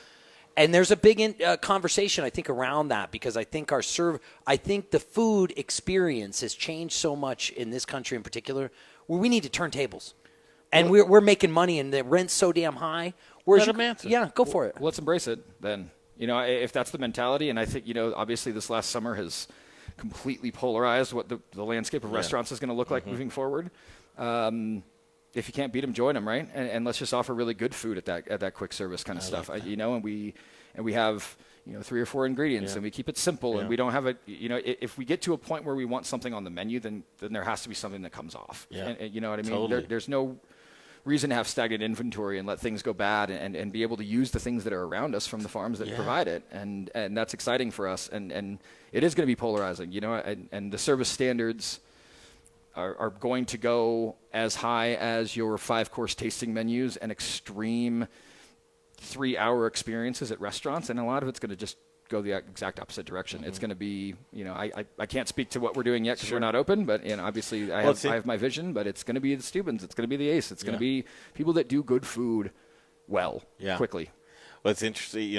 And there's a big conversation, I think, around that, because I think I think the food experience has changed so much in this country in particular, where we need to turn tables. And we're making money, and the rent's so damn high. Yeah, go for it. Well, let's embrace it then. If that's the mentality, and I think, obviously this last summer has completely polarized what the landscape of restaurants is going to look like moving forward. If you can't beat them, join them, right? And let's just offer really good food at that quick service kind of stuff. Like and we have 3 or 4 ingredients, and we keep it simple, and we don't have if we get to a point where we want something on the menu, then there has to be something that comes off. Yeah. And you know what I mean? Totally. There's no reason to have stagnant inventory and let things go bad, and be able to use the things that are around us from the farms that provide it, and that's exciting for us, and it is going to be polarizing, and the service standards are going to go as high as your 5-course tasting menus and extreme 3-hour experiences at restaurants, and a lot of it's going to just go the exact opposite direction. It's going to be, I can't speak to what we're doing yet because we're not open, but obviously I have my vision, but it's going to be the Steubens, it's going to be the Ace, it's going to be people that do good food quickly. Well, it's interesting,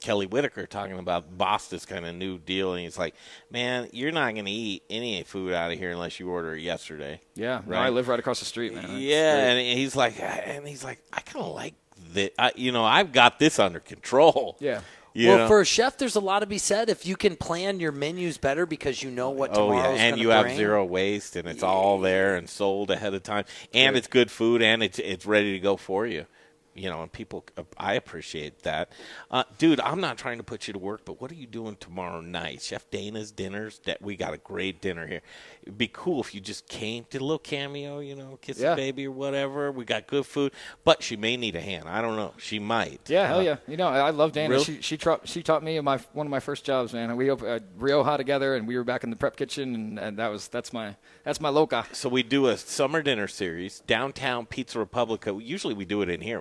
Kelly Whitaker talking about Basta's kind of new deal, and he's like, man, you're not going to eat any food out of here unless you order it yesterday. Yeah, right? No, I live right across the street, man. And he's like, I kind of like that. I've got this under control. Yeah. For a chef, there's a lot to be said if you can plan your menus better because you know what tomorrow's going to bring. And you have zero waste, and it's all there and sold ahead of time, and it's good food, and it's ready to go for you. And people, I appreciate that. Dude, I'm not trying to put you to work, but what are you doing tomorrow night? Chef Dana's dinners, we got a great dinner here. It'd be cool if you just came, did a little cameo, kiss a baby or whatever. We got good food, but she may need a hand. I don't know. She might. Yeah, hell yeah. I love Dana. Really? She taught me one of my first jobs, man. We opened Rioja together, and we were back in the prep kitchen, and that's my loca. So we do a summer dinner series, downtown Pizza Republica. Usually we do it in here.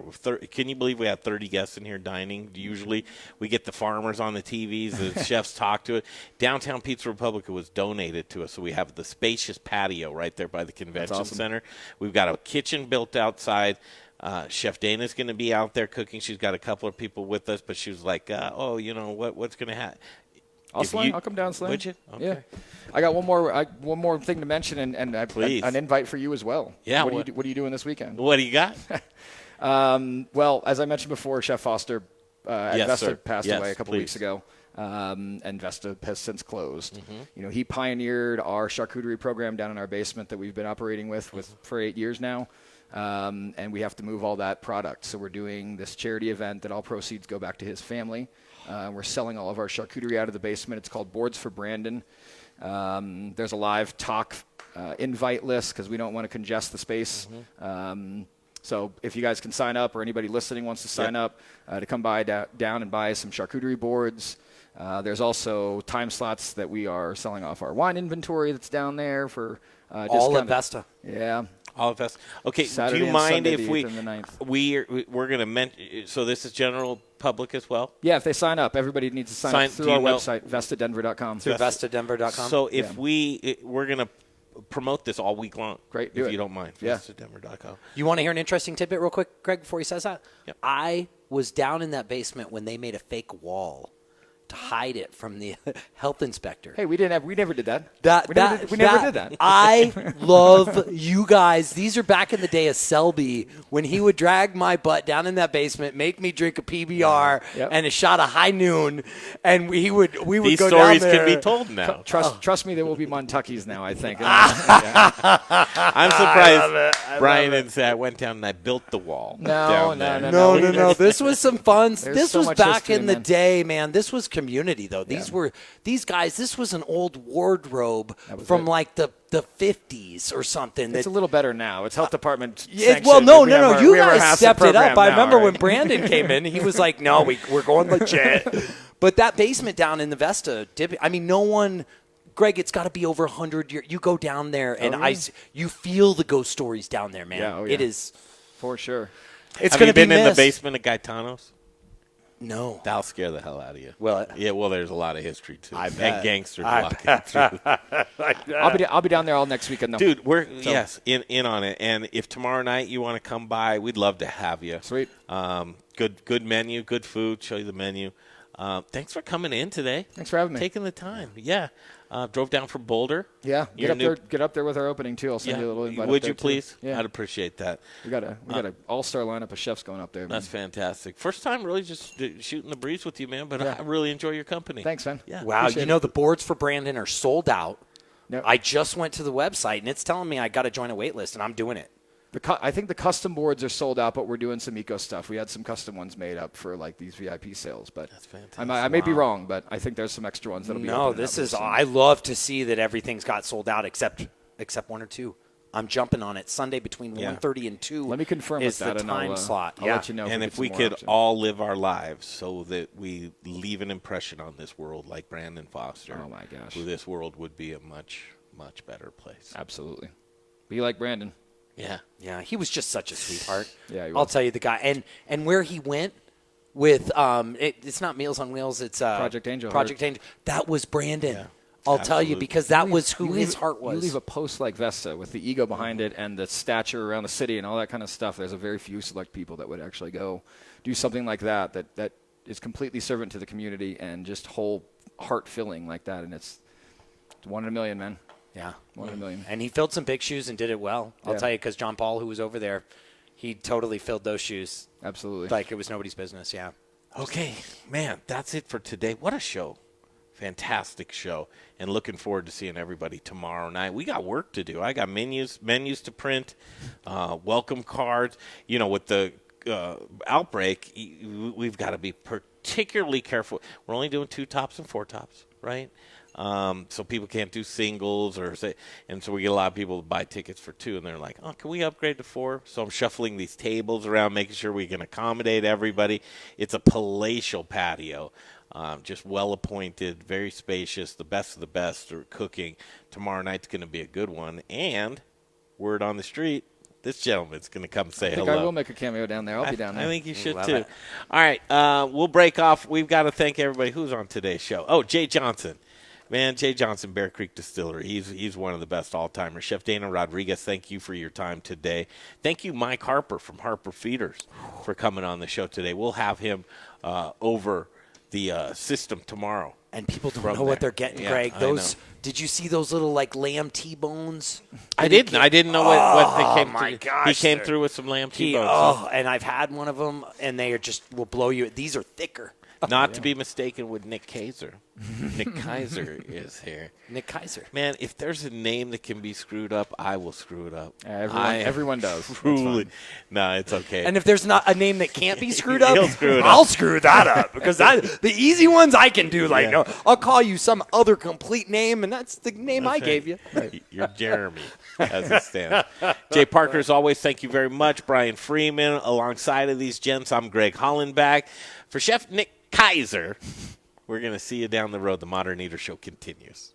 Can you believe we have 30 guests in here dining? Usually we get the farmers on the TVs, the chefs talk to it. Downtown Pizza Republica was donated to us, so we have the spacious patio right there by the convention center. We've got a kitchen built outside. Chef Dana's going to be out there cooking. She's got a couple of people with us, but she was like, what's going to happen? I'll come down, Sling. Would you? Okay. Yeah. I got one more thing to mention, and an invite for you as well. Yeah. What are you doing this weekend? What do you got? Well, as I mentioned before, Chef Foster at Vesta passed away a couple weeks ago, and Vesta has since closed. Mm-hmm. He pioneered our charcuterie program down in our basement that we've been operating with for 8 years now, and we have to move all that product. So we're doing this charity event that all proceeds go back to his family. We're selling all of our charcuterie out of the basement. It's called Boards for Brandon. There's a live talk invite list because we don't want to congest the space. So if you guys can sign up, or anybody listening wants to sign up to come by down and buy some charcuterie boards. There's also time slots that we are selling off our wine inventory that's down there for all at Vesta. Yeah. All of us. Okay, Saturday do you and mind Sunday, if the 8th and the 9th. we're going to mention, so this is general public as well? Yeah, if they sign up, everybody needs to sign up through our website, vestadenver.com. Through vestadenver.com. So if we're going to promote this all week long. Great, if you don't mind. Yeah. vestadenver.com. You want to hear an interesting tidbit real quick, Greg, before he says that? Yep. I was down in that basement when they made a fake wall to hide it from the health inspector. Hey, we never did that. We never did that. I love you guys. These are back in the day of Selby when he would drag my butt down in that basement, make me drink a PBR and a shot of High Noon, and we would These go stories down there. can be told now. Trust me, there will be Montuckies now, I think. I'm surprised Bryan didn't say I went down and I built the wall. No. This was some fun. This was much back history, in the man. day, man. This was community, though. These guys, this was an old wardrobe from like the 50s or something. It's a little better now. It's health department. Well, no. You guys stepped it up. I remember when Brandon came in, he was like, no, we're going legit. But that basement down in the Vesta, I mean, no one... Greg, it's got to be over 100 years. You go down there, and you feel the ghost stories down there, man. Yeah, It is. For sure. It's Have going you to be been in the missed. basement of Gaetano's? No. That'll scare the hell out of you. Well, there's a lot of history, too. I And bet. gangsters walking through. I'll be down there all next weekend, though. Dude, yes, in on it. And if tomorrow night you want to come by, we'd love to have you. Sweet. Good menu, good food, show you the menu. Thanks for coming in today. Thanks for having me. Taking the time. Yeah. Drove down from Boulder. Yeah, get up there with our opening too. I'll send you a little invite. Would up you there, please? Too. Yeah, I'd appreciate that. We got an all-star lineup of chefs going up there. Man. That's fantastic. First time really just shooting the breeze with you, man. But I really enjoy your company. Thanks, man. Yeah. Wow, Appreciate the boards for Brandon are sold out. Yep. I just went to the website, and it's telling me I got to join a wait list, and I'm doing it. I think the custom boards are sold out, but we're doing some eco stuff. We had some custom ones made up for like these VIP sales, but that's fantastic. I may be wrong, but I think there's some extra ones that'll be. No, this is. I love to see that everything's got sold out except one or two. I'm jumping on it Sunday between 1:30 and 2. Let me confirm is with that, the and time slot. I'll let you know. And if we could all live our lives so that we leave an impression on this world, like Brandon Foster. Oh my gosh, this world would be a much much better place. Absolutely. Be like Brandon. Yeah, he was just such a sweetheart. Yeah, I'll tell you, the guy, and where he went with it's not Meals on Wheels, it's Project Angel. That was Brandon. Yeah, I'll tell you, because that was who his heart was. You leave a post like Vesta with the ego behind it and the stature around the city and all that kind of stuff. There's a very few select people that would actually go do something like that is completely servant to the community and just whole heart filling like that. And it's one in a million, man. Yeah. 1 in a million. And he filled some big shoes and did it well. I'll tell you, because John Paul, who was over there, he totally filled those shoes. Absolutely. Like it was nobody's business, yeah. Okay, man, that's it for today. What a show. Fantastic show. And looking forward to seeing everybody tomorrow night. We got work to do. I got menus to print, welcome cards. You know, with the outbreak, we've got to be particularly careful. We're only doing 2 tops and 4 tops, right? So people can't do singles and so we get a lot of people to buy tickets for 2, and they're like, oh, can we upgrade to 4? So I'm shuffling these tables around, making sure we can accommodate everybody. It's a palatial patio, just well appointed, very spacious, the best of the best are cooking. Tomorrow night's going to be a good one, and word on the street, this gentleman's going to come say hello. I think I will make a cameo down there. I'll be down there. I think you should too. All right, we'll break off. We've got to thank everybody who's on today's show. Oh, Jay Johnson. Man, Jay Johnson, Bear Creek Distillery. He's one of the best all-timers. Chef Dana Rodriguez, thank you for your time today. Thank you, Mike Harper from Harper Feeders, for coming on the show today. We'll have him over the system tomorrow. And people don't know what they're getting, Greg. Did you see those little like lamb T-bones? I didn't. I didn't know what they came. Oh my through. gosh! He came through with some lamb T-bones. And I've had one of them, and they will blow you. These are thicker. Not to be mistaken with Nick Kaiser. Nick Kaiser is here. Nick Kaiser. Man, if there's a name that can be screwed up, I will screw it up. Everyone does. Truly. No, it's okay. And if there's not a name that can't be screwed up, He'll screw it I'll up. screw that up. Because the easy ones I can do. Like, no, I'll call you some other complete name, and that's the name I gave you. You're Jeremy, as it stands. Jay Parker, as always, thank you very much. Brian Freeman, alongside of these gents, I'm Greg Hollenbach. For Chef Nick Kaiser, we're going to see you down the road. The Modern Eater Show continues.